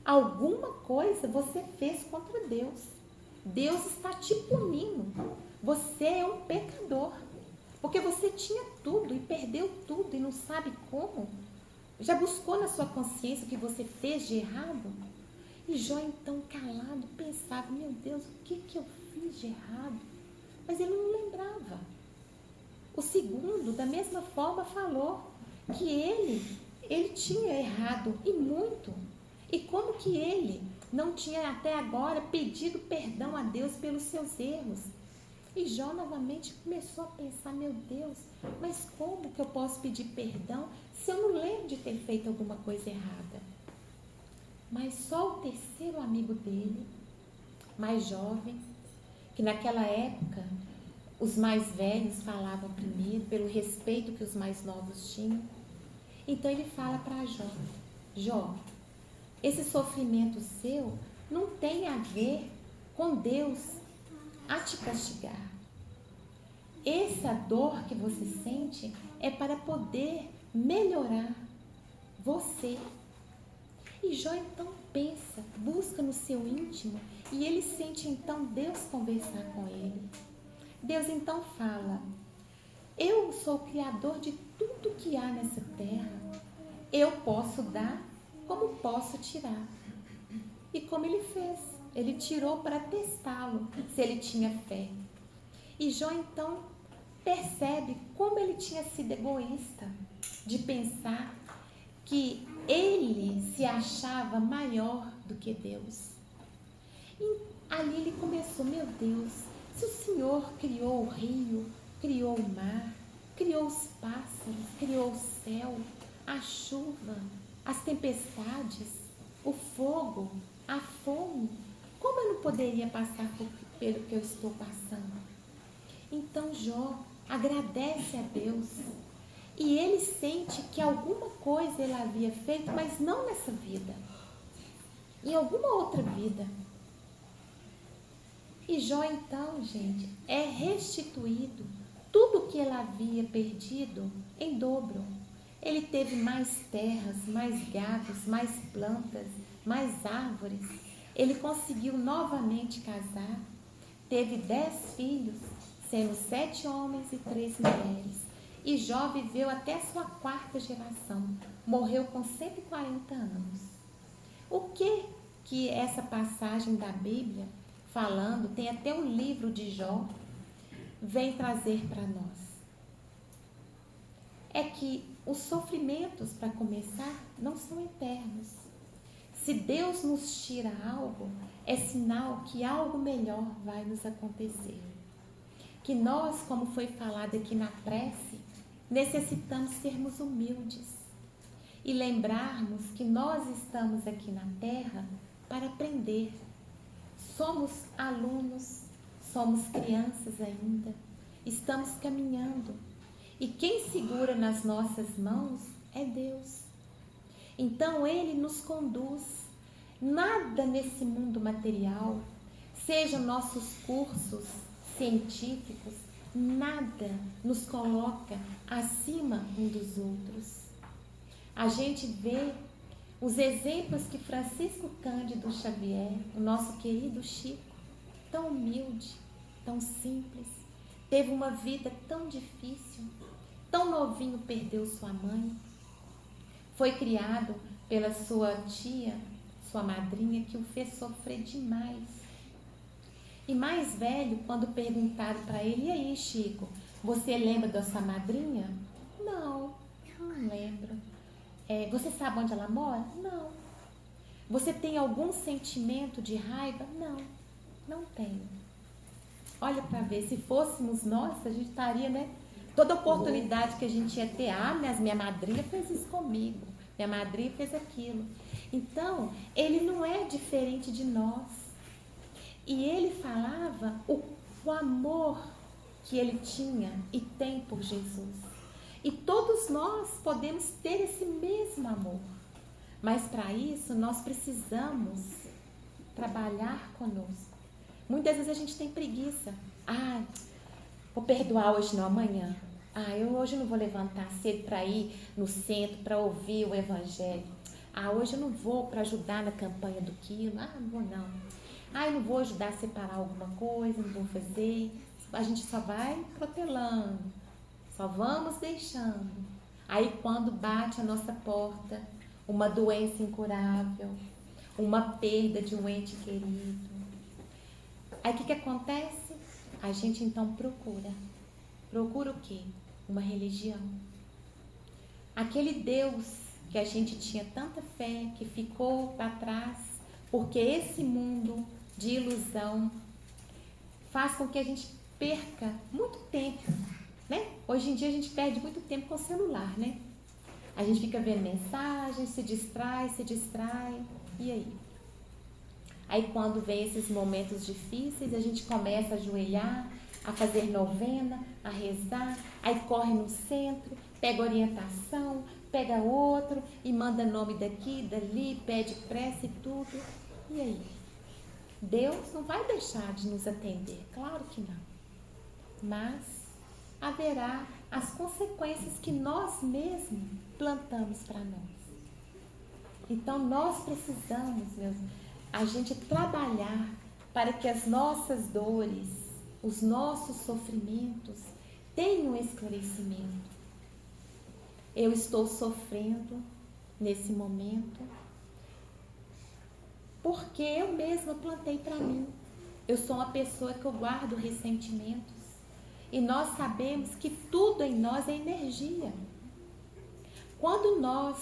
alguma coisa você fez contra Deus. Deus está te punindo. Você é um pecador, porque você tinha tudo e perdeu tudo e não sabe como. Já buscou na sua consciência o que você fez de errado? E Jó, então, calado, pensava: meu Deus, o que eu fiz de errado? Mas ele não lembrava. O segundo, da mesma forma, falou que ele tinha errado, e muito. E como que ele não tinha até agora pedido perdão a Deus pelos seus erros? E Jó novamente começou a pensar: meu Deus, mas como que eu posso pedir perdão se eu não lembro de ter feito alguma coisa errada? Mas só o terceiro amigo dele, mais jovem, que naquela época os mais velhos falavam primeiro, pelo respeito que os mais novos tinham. Então ele fala para Jó: Jó, esse sofrimento seu não tem a ver com Deus a te castigar. Essa dor que você sente é para poder melhorar você. E Jó então pensa, busca no seu íntimo, e ele sente então Deus conversar com ele. Deus então fala: eu sou o Criador de tudo que há nessa terra. Eu posso dar como posso tirar. E como ele fez? Ele tirou para testá-lo, se ele tinha fé. E Jó então percebe como ele tinha sido egoísta, de pensar que ele se achava maior do que Deus. E ali ele começou: meu Deus, se o Senhor criou o rio, criou o mar, criou os pássaros, criou o céu, a chuva, as tempestades, o fogo, a fome, como eu não poderia passar pelo que eu estou passando? Então Jó agradece a Deus E ele sente que alguma coisa ele havia feito, mas não nessa vida, em alguma outra vida. E Jó, então, gente, é restituído tudo que ele havia perdido em dobro. Ele teve mais terras, mais gados, mais plantas, mais árvores. Ele conseguiu novamente casar. Teve 10 filhos, sendo 7 homens e 3 mulheres. E Jó viveu até a sua 4ª geração. Morreu com 140 anos. O que essa passagem da Bíblia, falando, tem até um livro de Jó, vem trazer para nós? É que os sofrimentos, para começar, não são eternos. Se Deus nos tira algo, é sinal que algo melhor vai nos acontecer. Que nós, como foi falado aqui na prece, necessitamos sermos humildes e lembrarmos que nós estamos aqui na Terra para aprender. Somos alunos, somos crianças ainda, estamos caminhando. E quem segura nas nossas mãos é Deus. Então Ele nos conduz. Nada nesse mundo material, sejam nossos cursos científicos, nada nos coloca acima um dos outros. A gente vê os exemplos que Francisco Cândido Xavier, o nosso querido Chico, tão humilde, tão simples, teve uma vida tão difícil, tão novinho perdeu sua mãe, foi criado pela sua tia, sua madrinha, que o fez sofrer demais. E mais velho, quando perguntaram para ele: e aí, Chico, você lembra da sua madrinha? Não lembro. Você sabe onde ela mora? Não. Você tem algum sentimento de raiva? Não tenho. Olha para ver, se fôssemos nós, a gente estaria, né? Toda oportunidade que a gente ia ter, minha madrinha fez isso comigo, minha madrinha fez aquilo. Então, ele não é diferente de nós. E ele falava o amor que ele tinha e tem por Jesus. E todos nós podemos ter esse mesmo amor. Mas para isso, nós precisamos trabalhar conosco. Muitas vezes a gente tem preguiça. Vou perdoar hoje, não, amanhã. Eu hoje não vou levantar cedo para ir no centro, para ouvir o evangelho. Hoje eu não vou para ajudar na campanha do quilo. Não vou não. Eu não vou ajudar a separar alguma coisa, não vou fazer. A gente só vai protelando, só vamos deixando. Aí quando bate a nossa porta uma doença incurável, uma perda de um ente querido, aí o que acontece? A gente então procura o quê? Uma religião. Aquele Deus que a gente tinha tanta fé, que ficou para trás, porque esse mundo de ilusão faz com que a gente perca muito tempo, né? Hoje em dia a gente perde muito tempo com o celular, né? A gente fica vendo mensagens, se distrai, e aí? Aí quando vem esses momentos difíceis, a gente começa a ajoelhar, a fazer novena, a rezar, aí corre no centro, pega orientação, pega outro e manda nome daqui, dali, pede prece e tudo. E aí? Deus não vai deixar de nos atender, claro que não. Mas haverá as consequências que nós mesmos plantamos para nós. Então nós precisamos, a gente trabalhar para que as nossas dores, os nossos sofrimentos tenham esclarecimento. Eu estou sofrendo nesse momento porque eu mesma plantei para mim. Eu sou uma pessoa que eu guardo ressentimentos. E nós sabemos que tudo em nós é energia. Quando nós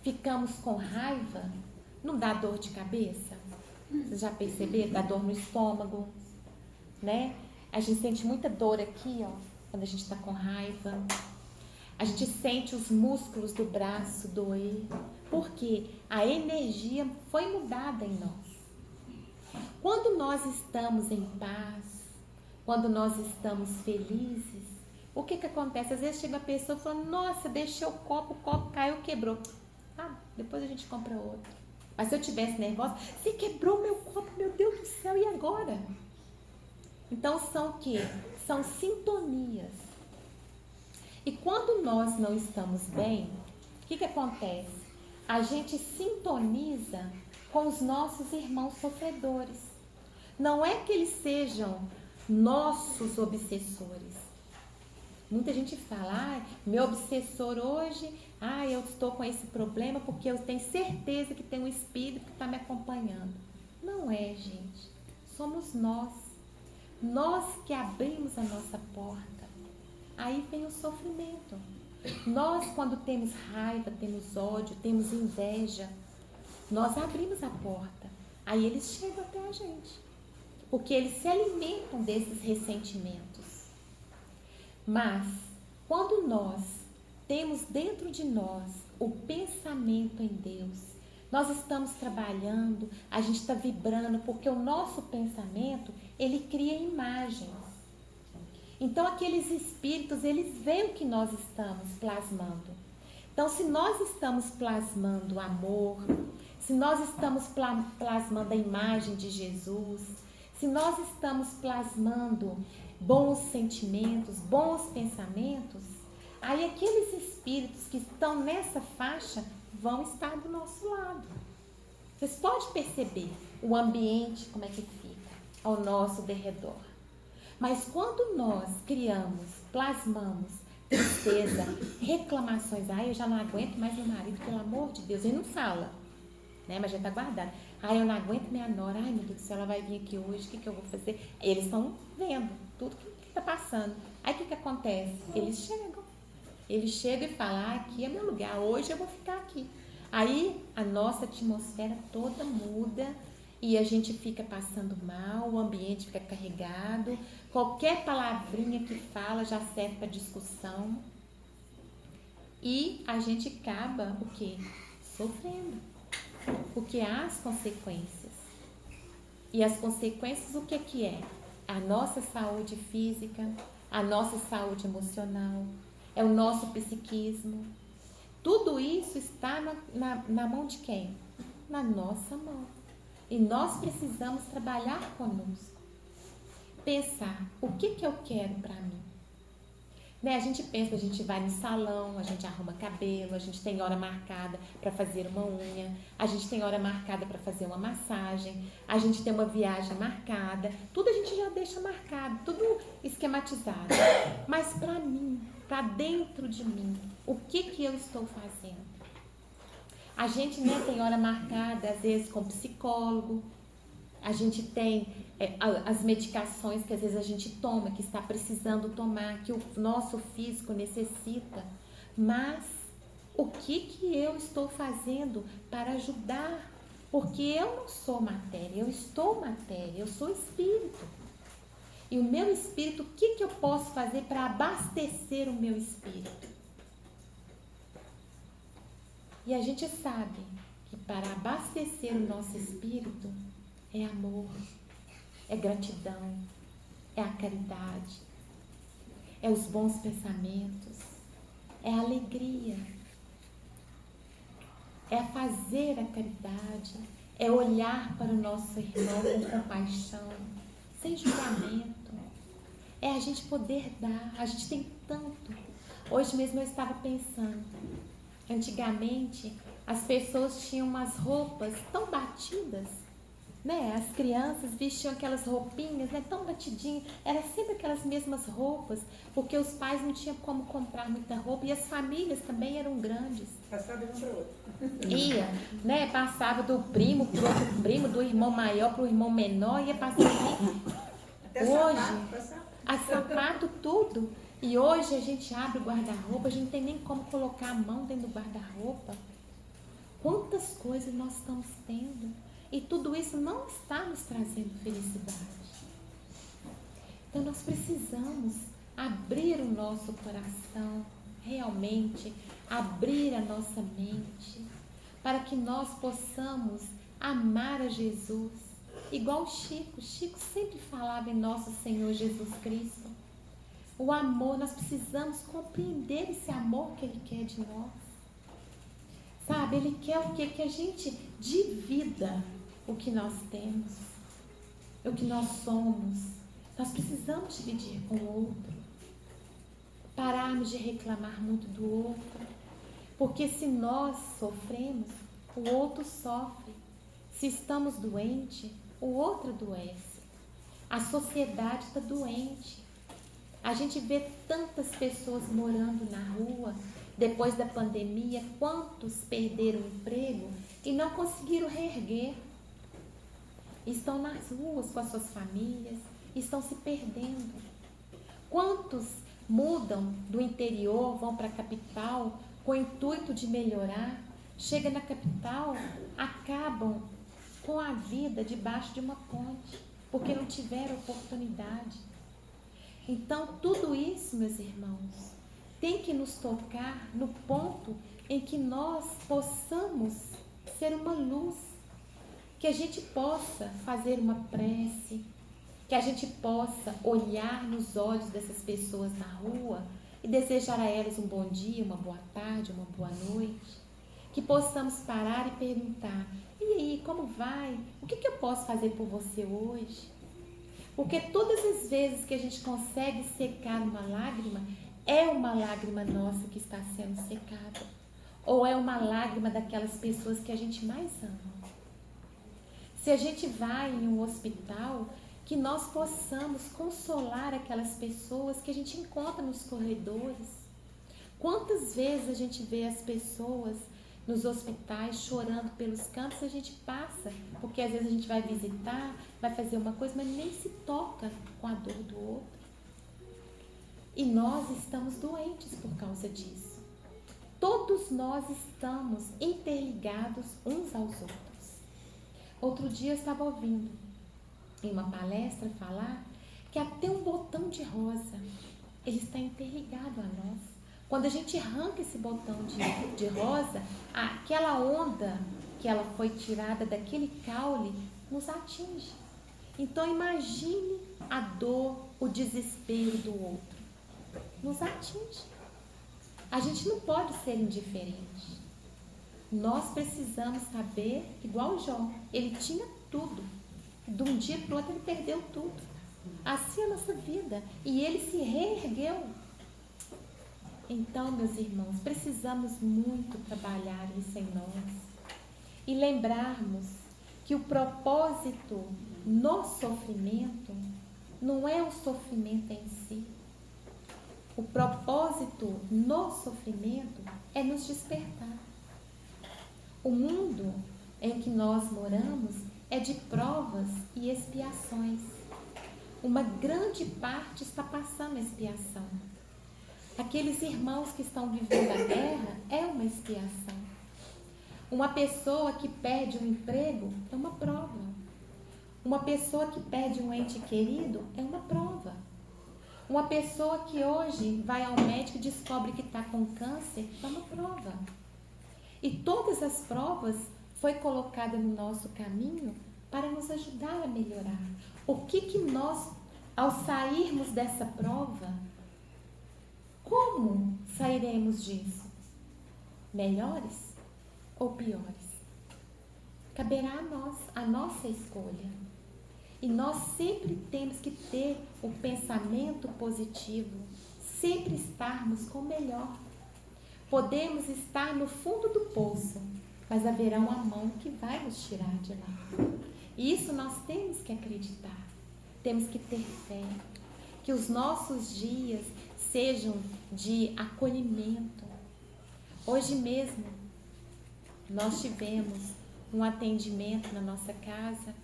ficamos com raiva, não dá dor de cabeça? Vocês já perceberam? Dá dor no estômago, né? A gente sente muita dor aqui, quando a gente está com raiva. A gente sente os músculos do braço doer, porque a energia foi mudada em nós. Quando nós estamos em paz, quando nós estamos felizes, O que acontece? Às vezes chega a pessoa e fala, nossa, deixei o copo caiu, quebrou. Ah, depois a gente compra outro. Mas se eu tivesse nervosa, você quebrou meu copo, meu Deus do céu, e agora? Então são o quê? São sintonias. E quando nós não estamos bem, o que acontece? A gente sintoniza com os nossos irmãos sofredores. Não é que eles sejam nossos obsessores. Muita gente fala, meu obsessor hoje, eu estou com esse problema porque eu tenho certeza que tem um espírito que está me acompanhando. Não é, gente. Somos nós. Nós que abrimos a nossa porta. Aí vem o sofrimento. Nós, quando temos raiva, temos ódio, temos inveja, nós abrimos a porta. Aí eles chegam até a gente. Porque eles se alimentam desses ressentimentos. Mas, quando nós temos dentro de nós o pensamento em Deus, nós estamos trabalhando, a gente está vibrando, porque o nosso pensamento, ele cria imagens. Então, aqueles espíritos, eles veem o que nós estamos plasmando. Então, se nós estamos plasmando amor, se nós estamos plasmando a imagem de Jesus, se nós estamos plasmando bons sentimentos, bons pensamentos, aí aqueles espíritos que estão nessa faixa vão estar do nosso lado. Vocês podem perceber o ambiente, como é que fica ao nosso derredor. Mas quando nós criamos, plasmamos tristeza, reclamações, eu já não aguento mais meu marido, pelo amor de Deus, ele não fala, né? Mas já está guardado. Eu não aguento minha nora, meu Deus do céu, ela vai vir aqui hoje, o que eu vou fazer? Eles estão vendo tudo que está passando. Aí o que acontece? Eles chegam e falam, aqui é meu lugar, hoje eu vou ficar aqui. Aí a nossa atmosfera toda muda e a gente fica passando mal, o ambiente fica carregado, qualquer palavrinha que fala já serve para discussão e a gente acaba o quê? Sofrendo, porque há as consequências. E as consequências o que é? A nossa saúde física, a nossa saúde emocional, é o nosso psiquismo. Tudo isso está na mão de quem? Na nossa mão. E nós precisamos trabalhar conosco. Pensar, o que eu quero para mim? Né? A gente pensa, a gente vai no salão, a gente arruma cabelo, a gente tem hora marcada para fazer uma unha, a gente tem hora marcada para fazer uma massagem, a gente tem uma viagem marcada, tudo a gente já deixa marcado, tudo esquematizado. Mas para mim, para dentro de mim, o que eu estou fazendo? A gente tem hora marcada, às vezes, com psicólogo. A gente tem as medicações que às vezes a gente toma, que está precisando tomar, que o nosso físico necessita. Mas o que eu estou fazendo para ajudar? Porque eu não sou matéria, eu estou matéria, eu sou espírito. E o meu espírito, o que eu posso fazer para abastecer o meu espírito? E a gente sabe que para abastecer o nosso espírito é amor, é gratidão, é a caridade, é os bons pensamentos, é a alegria, é fazer a caridade, é olhar para o nosso irmão com compaixão, sem julgamento, é a gente poder dar. A gente tem tanto. Hoje mesmo eu estava pensando, antigamente as pessoas tinham umas roupas tão batidas, né? As crianças vestiam aquelas roupinhas, né? Tão batidinhas, era sempre aquelas mesmas roupas, porque os pais não tinham como comprar muita roupa e as famílias também eram grandes. Passava de um para o outro. Ia, né? Passava do primo para o outro primo, do irmão maior para o irmão menor, ia passando. Até hoje, a sapato, tudo. E hoje a gente abre o guarda-roupa, a gente não tem nem como colocar a mão dentro do guarda-roupa. Quantas coisas nós estamos tendo. E tudo isso não está nos trazendo felicidade. Então nós precisamos abrir o nosso coração, realmente abrir a nossa mente, para que nós possamos amar a Jesus. Igual Chico sempre falava em nosso Senhor Jesus Cristo. O amor, nós precisamos compreender esse amor que Ele quer de nós. Sabe, Ele quer o quê? Que a gente divida o que nós temos, o que nós somos. Nós precisamos dividir com o outro. Pararmos de reclamar muito do outro. Porque se nós sofremos, o outro sofre. Se estamos doentes, o outro adoece. A sociedade está doente. A gente vê tantas pessoas morando na rua, depois da pandemia, quantos perderam o emprego e não conseguiram reerguer. Estão nas ruas com as suas famílias, estão se perdendo. Quantos mudam do interior, vão para a capital com o intuito de melhorar, chegam na capital, acabam com a vida debaixo de uma ponte, porque não tiveram oportunidade. Então, tudo isso, meus irmãos, tem que nos tocar no ponto em que nós possamos ser uma luz, que a gente possa fazer uma prece, que a gente possa olhar nos olhos dessas pessoas na rua e desejar a elas um bom dia, uma boa tarde, uma boa noite, que possamos parar e perguntar: e aí, como vai? O que eu posso fazer por você hoje? Porque todas as vezes que a gente consegue secar uma lágrima, é uma lágrima nossa que está sendo secada. Ou é uma lágrima daquelas pessoas que a gente mais ama. Se a gente vai em um hospital, que nós possamos consolar aquelas pessoas que a gente encontra nos corredores. Quantas vezes a gente vê as pessoas nos hospitais chorando pelos cantos, a gente passa, porque às vezes a gente vai visitar, vai fazer uma coisa, mas nem se toca com a dor do outro. E nós estamos doentes por causa disso. Todos nós estamos interligados uns aos outros. Outro dia eu estava ouvindo em uma palestra falar que até um botão de rosa, ele está interligado a nós. Quando a gente arranca esse botão de rosa, aquela onda que ela foi tirada daquele caule nos atinge. Então imagine a dor, o desespero do outro. Nos atinge. A gente não pode ser indiferente. Nós precisamos saber, igual Jó, ele tinha tudo. De um dia para o outro ele perdeu tudo. Assim é a nossa vida. E ele se reergueu. Então, meus irmãos, precisamos muito trabalhar isso em nós e lembrarmos que o propósito no sofrimento não é o sofrimento em si. O propósito no sofrimento é nos despertar. O mundo em que nós moramos é de provas e expiações. Uma grande parte está passando a expiação. Aqueles irmãos que estão vivendo a guerra é uma expiação. Uma pessoa que perde um emprego é uma prova. Uma pessoa que perde um ente querido é uma prova. Uma pessoa que hoje vai ao médico e descobre que está com câncer é uma prova. E todas as provas foi colocada no nosso caminho para nos ajudar a melhorar. O que nós, ao sairmos dessa prova, como sairemos disso? Melhores ou piores? Caberá a nós, a nossa escolha. E nós sempre temos que ter o pensamento positivo, sempre estarmos com o melhor. Podemos estar no fundo do poço, mas haverá uma mão que vai nos tirar de lá. E isso nós temos que acreditar, temos que ter fé, que os nossos dias sejam de acolhimento. Hoje mesmo nós tivemos um atendimento na nossa casa,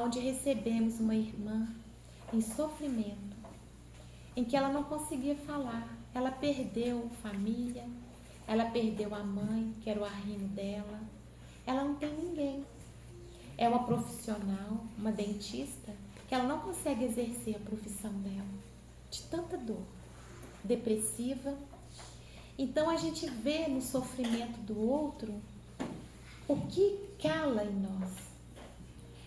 onde recebemos uma irmã em sofrimento, em que ela não conseguia falar. Ela perdeu família, ela perdeu a mãe, que era o arrimo dela. Ela não tem ninguém. É uma profissional, uma dentista, que ela não consegue exercer a profissão dela, de tanta dor, depressiva. Então a gente vê no sofrimento do outro o que cala em nós.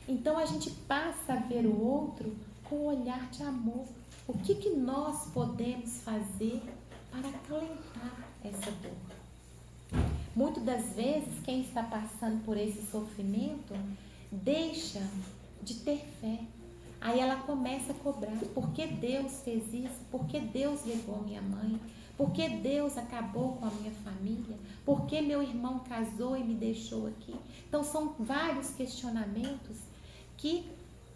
Então a gente passa a ver o outro com um olhar de amor. O que nós podemos fazer para acalentar essa dor? Muitas das vezes, quem está passando por esse sofrimento deixa de ter fé. Aí ela começa a cobrar. Por que Deus fez isso? Por que Deus levou minha mãe? Por que Deus acabou com a minha família? Por que meu irmão casou e me deixou aqui? Então são vários questionamentos que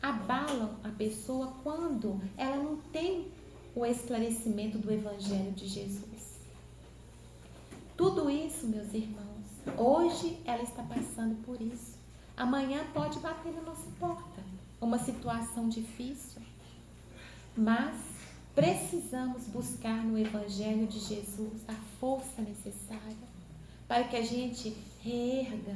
abalam a pessoa quando ela não tem o esclarecimento do Evangelho de Jesus. Tudo isso, meus irmãos, hoje ela está passando por isso. Amanhã pode bater na nossa porta, uma situação difícil, mas precisamos buscar no Evangelho de Jesus a força necessária para que a gente reerga,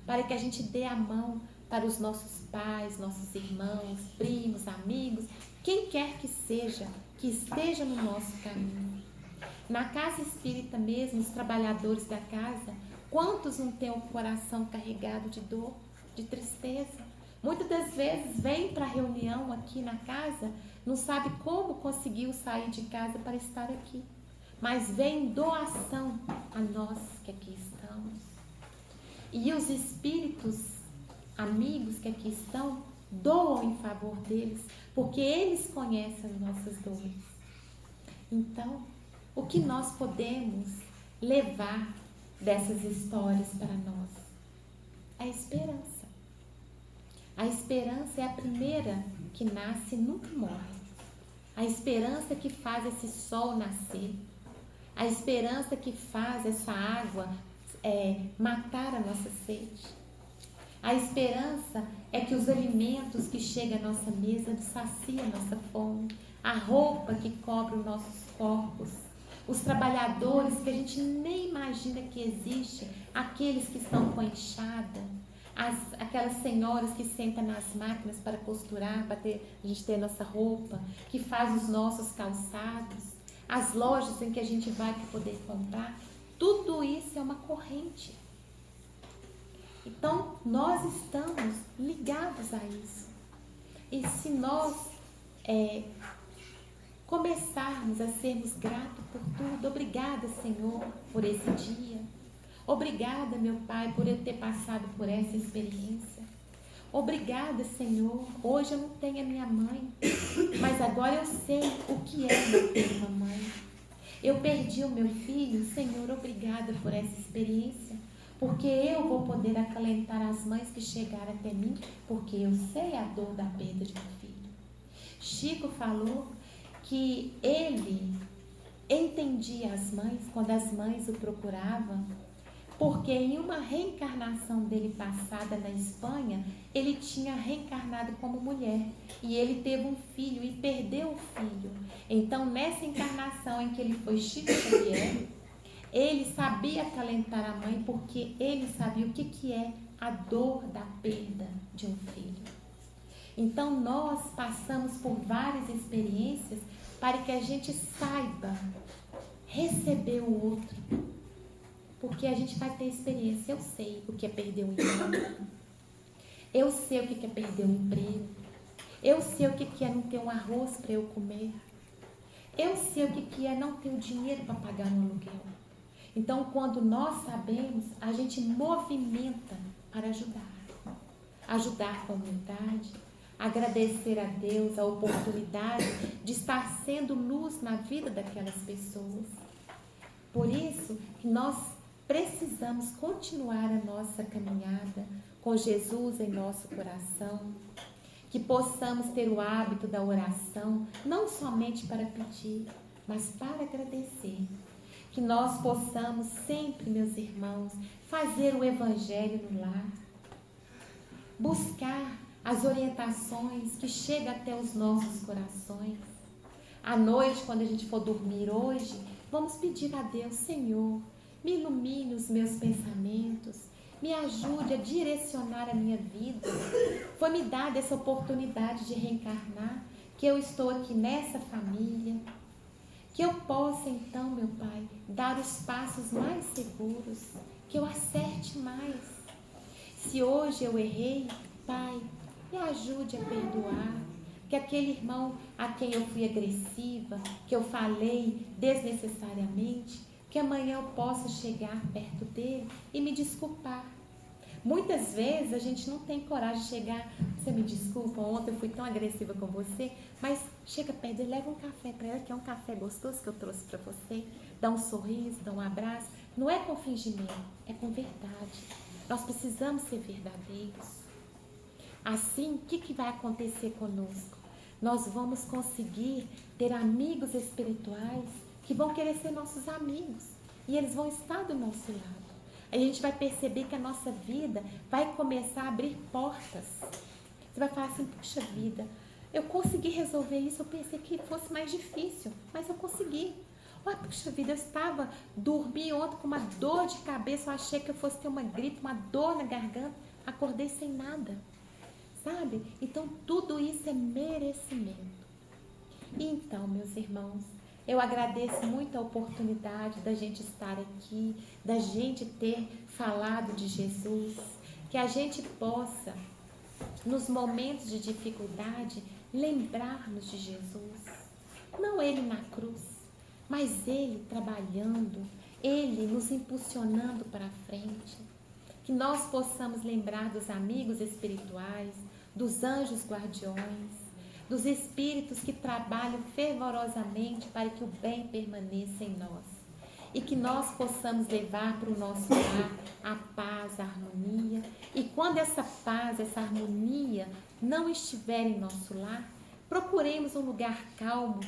para que a gente dê a mão para os nossos pais, nossos irmãos, primos, amigos, quem quer que seja, que esteja no nosso caminho. Na casa espírita mesmo, os trabalhadores da casa, quantos não têm o coração carregado de dor, de tristeza? Muitas das vezes vem para a reunião aqui na casa, não sabe como conseguiu sair de casa para estar aqui, mas vem em doação a nós que aqui estamos. E os espíritos amigos que aqui estão doam em favor deles, porque eles conhecem as nossas dores. Então, o que nós podemos levar dessas histórias para nós? A esperança. A esperança é a primeira que nasce e nunca morre. A esperança que faz esse sol nascer. A esperança que faz essa água matar a nossa sede. A esperança é que os alimentos que chegam à nossa mesa saciam a nossa fome. A roupa que cobre os nossos corpos. Os trabalhadores que a gente nem imagina que existem. Aqueles que estão com a enxada. Aquelas senhoras que sentam nas máquinas para costurar, para a gente ter nossa roupa, que faz os nossos calçados, as lojas em que a gente vai para poder comprar, tudo isso é uma corrente. Então, nós estamos ligados a isso. E se nós começarmos a sermos gratos por tudo, obrigada, Senhor, por esse dia. Obrigada, meu Pai, por eu ter passado por essa experiência. Obrigada, Senhor. Hoje eu não tenho a minha mãe, mas agora eu sei o que é não ter uma mãe. Eu perdi o meu filho, Senhor, obrigada por essa experiência, porque eu vou poder acalentar as mães que chegaram até mim, porque eu sei a dor da perda de um filho. Chico falou que ele entendia as mães quando as mães o procuravam, porque em uma reencarnação dele passada na Espanha, ele tinha reencarnado como mulher e ele teve um filho e perdeu o filho. Então, nessa encarnação em que ele foi Chico Xavier, ele sabia acalentar a mãe porque ele sabia o que é a dor da perda de um filho. Então, nós passamos por várias experiências para que a gente saiba receber o outro. Porque a gente vai ter experiência. Eu sei o que é perder um irmão. Eu sei o que é perder um emprego. Eu sei o que é não ter um arroz para eu comer. Eu sei o que é não ter o dinheiro para pagar um aluguel. Então, quando nós sabemos, a gente movimenta para ajudar. Ajudar com humildade. Agradecer a Deus a oportunidade de estar sendo luz na vida daquelas pessoas. Por isso que nós precisamos continuar a nossa caminhada com Jesus em nosso coração, que possamos ter o hábito da oração, não somente para pedir, mas para agradecer. Que nós possamos sempre, meus irmãos, fazer o Evangelho no lar, buscar as orientações que chegam até os nossos corações. À noite, quando a gente for dormir hoje, vamos pedir a Deus: Senhor, me ilumine os meus pensamentos, me ajude a direcionar a minha vida. Foi me dada essa oportunidade de reencarnar, que eu estou aqui nessa família, que eu possa então, meu Pai, dar os passos mais seguros, que eu acerte mais. Se hoje eu errei, Pai, me ajude a perdoar, que aquele irmão a quem eu fui agressiva, que eu falei desnecessariamente, que amanhã eu possa chegar perto dele e me desculpar. Muitas vezes a gente não tem coragem de chegar, você me desculpa, ontem eu fui tão agressiva com você, mas chega perto dele, leva um café para ela, que é um café gostoso que eu trouxe para você, dá um sorriso, dá um abraço. Não é com fingimento, é com verdade. Nós precisamos ser verdadeiros. Assim, o que vai acontecer conosco? Nós vamos conseguir ter amigos espirituais que vão querer ser nossos amigos. E eles vão estar do nosso lado. Aí a gente vai perceber que a nossa vida vai começar a abrir portas. Você vai falar assim, puxa vida, eu consegui resolver isso, eu pensei que fosse mais difícil, mas eu consegui. Olha, puxa vida, eu dormi ontem com uma dor de cabeça, eu achei que eu fosse ter uma gripe, uma dor na garganta, acordei sem nada. Sabe? Então, tudo isso é merecimento. Então, meus irmãos, eu agradeço muito a oportunidade da gente estar aqui, da gente ter falado de Jesus, que a gente possa, nos momentos de dificuldade, lembrar-nos de Jesus. Não ele na cruz, mas ele trabalhando, ele nos impulsionando para frente. Que nós possamos lembrar dos amigos espirituais, dos anjos guardiões, dos espíritos que trabalham fervorosamente para que o bem permaneça em nós. E que nós possamos levar para o nosso lar a paz, a harmonia. E quando essa paz, essa harmonia não estiver em nosso lar, procuremos um lugar calmo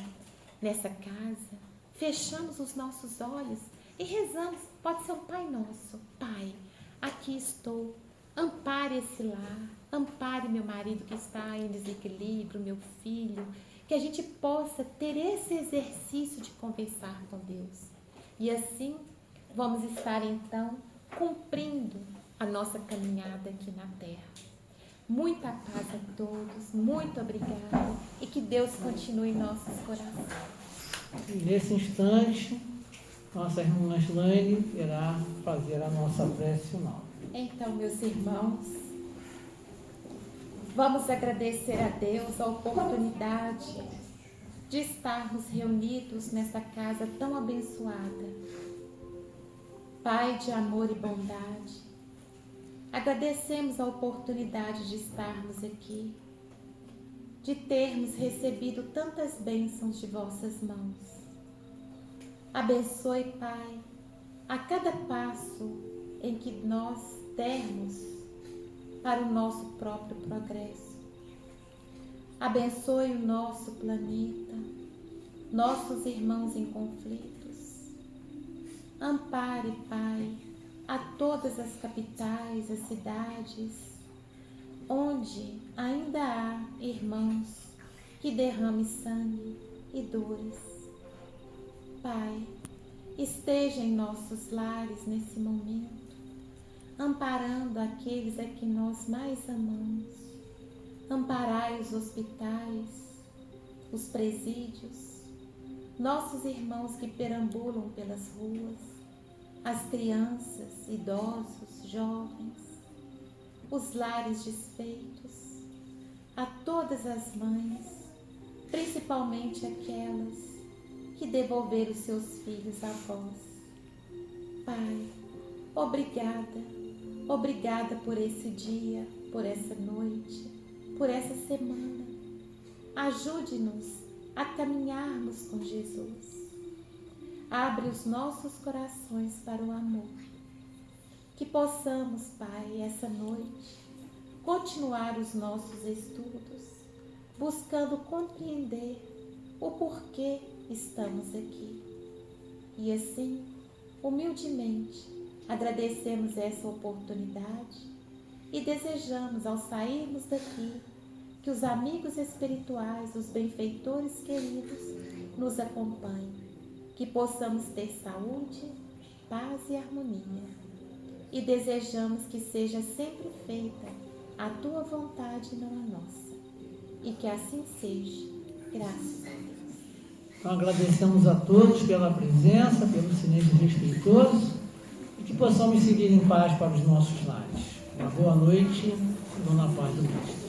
nessa casa, fechamos os nossos olhos e rezamos. Pode ser um Pai Nosso. Pai, aqui estou, ampare esse lar, ampare meu marido que está em desequilíbrio, meu filho, que a gente possa ter esse exercício de conversar com Deus. E assim, vamos estar então cumprindo a nossa caminhada aqui na Terra. Muita paz a todos, muito obrigada e que Deus continue em nossos corações. E nesse instante, nossa irmã Aslane irá fazer a nossa prece final. Então, meus irmãos, vamos agradecer a Deus a oportunidade de estarmos reunidos nesta casa tão abençoada. Pai de amor e bondade, agradecemos a oportunidade de estarmos aqui, de termos recebido tantas bênçãos de vossas mãos. Abençoe, Pai, a cada passo em que nós dermos para o nosso próprio progresso. Abençoe o nosso planeta, nossos irmãos em conflitos. Ampare, Pai, a todas as capitais, as cidades, onde ainda há irmãos que derramem sangue e dores. Pai, esteja em nossos lares nesse momento, amparando aqueles a que nós mais amamos. Amparai os hospitais, os presídios, nossos irmãos que perambulam pelas ruas, as crianças, idosos, jovens, os lares desfeitos, a todas as mães, principalmente aquelas que devolveram seus filhos a vós. Pai, obrigada por esse dia, por essa noite, por essa semana. Ajude-nos a caminharmos com Jesus. Abre os nossos corações para o amor. Que possamos, Pai, essa noite, continuar os nossos estudos, buscando compreender o porquê estamos aqui. E assim, humildemente, agradecemos essa oportunidade e desejamos, ao sairmos daqui, que os amigos espirituais, os benfeitores queridos, nos acompanhem, que possamos ter saúde, paz e harmonia. E desejamos que seja sempre feita a tua vontade e não a nossa. E que assim seja, graças a Deus. Então agradecemos a todos pela presença, pelo silêncio respeitoso e que possamos seguir em paz para os nossos lares. Uma boa noite e na paz do Cristo.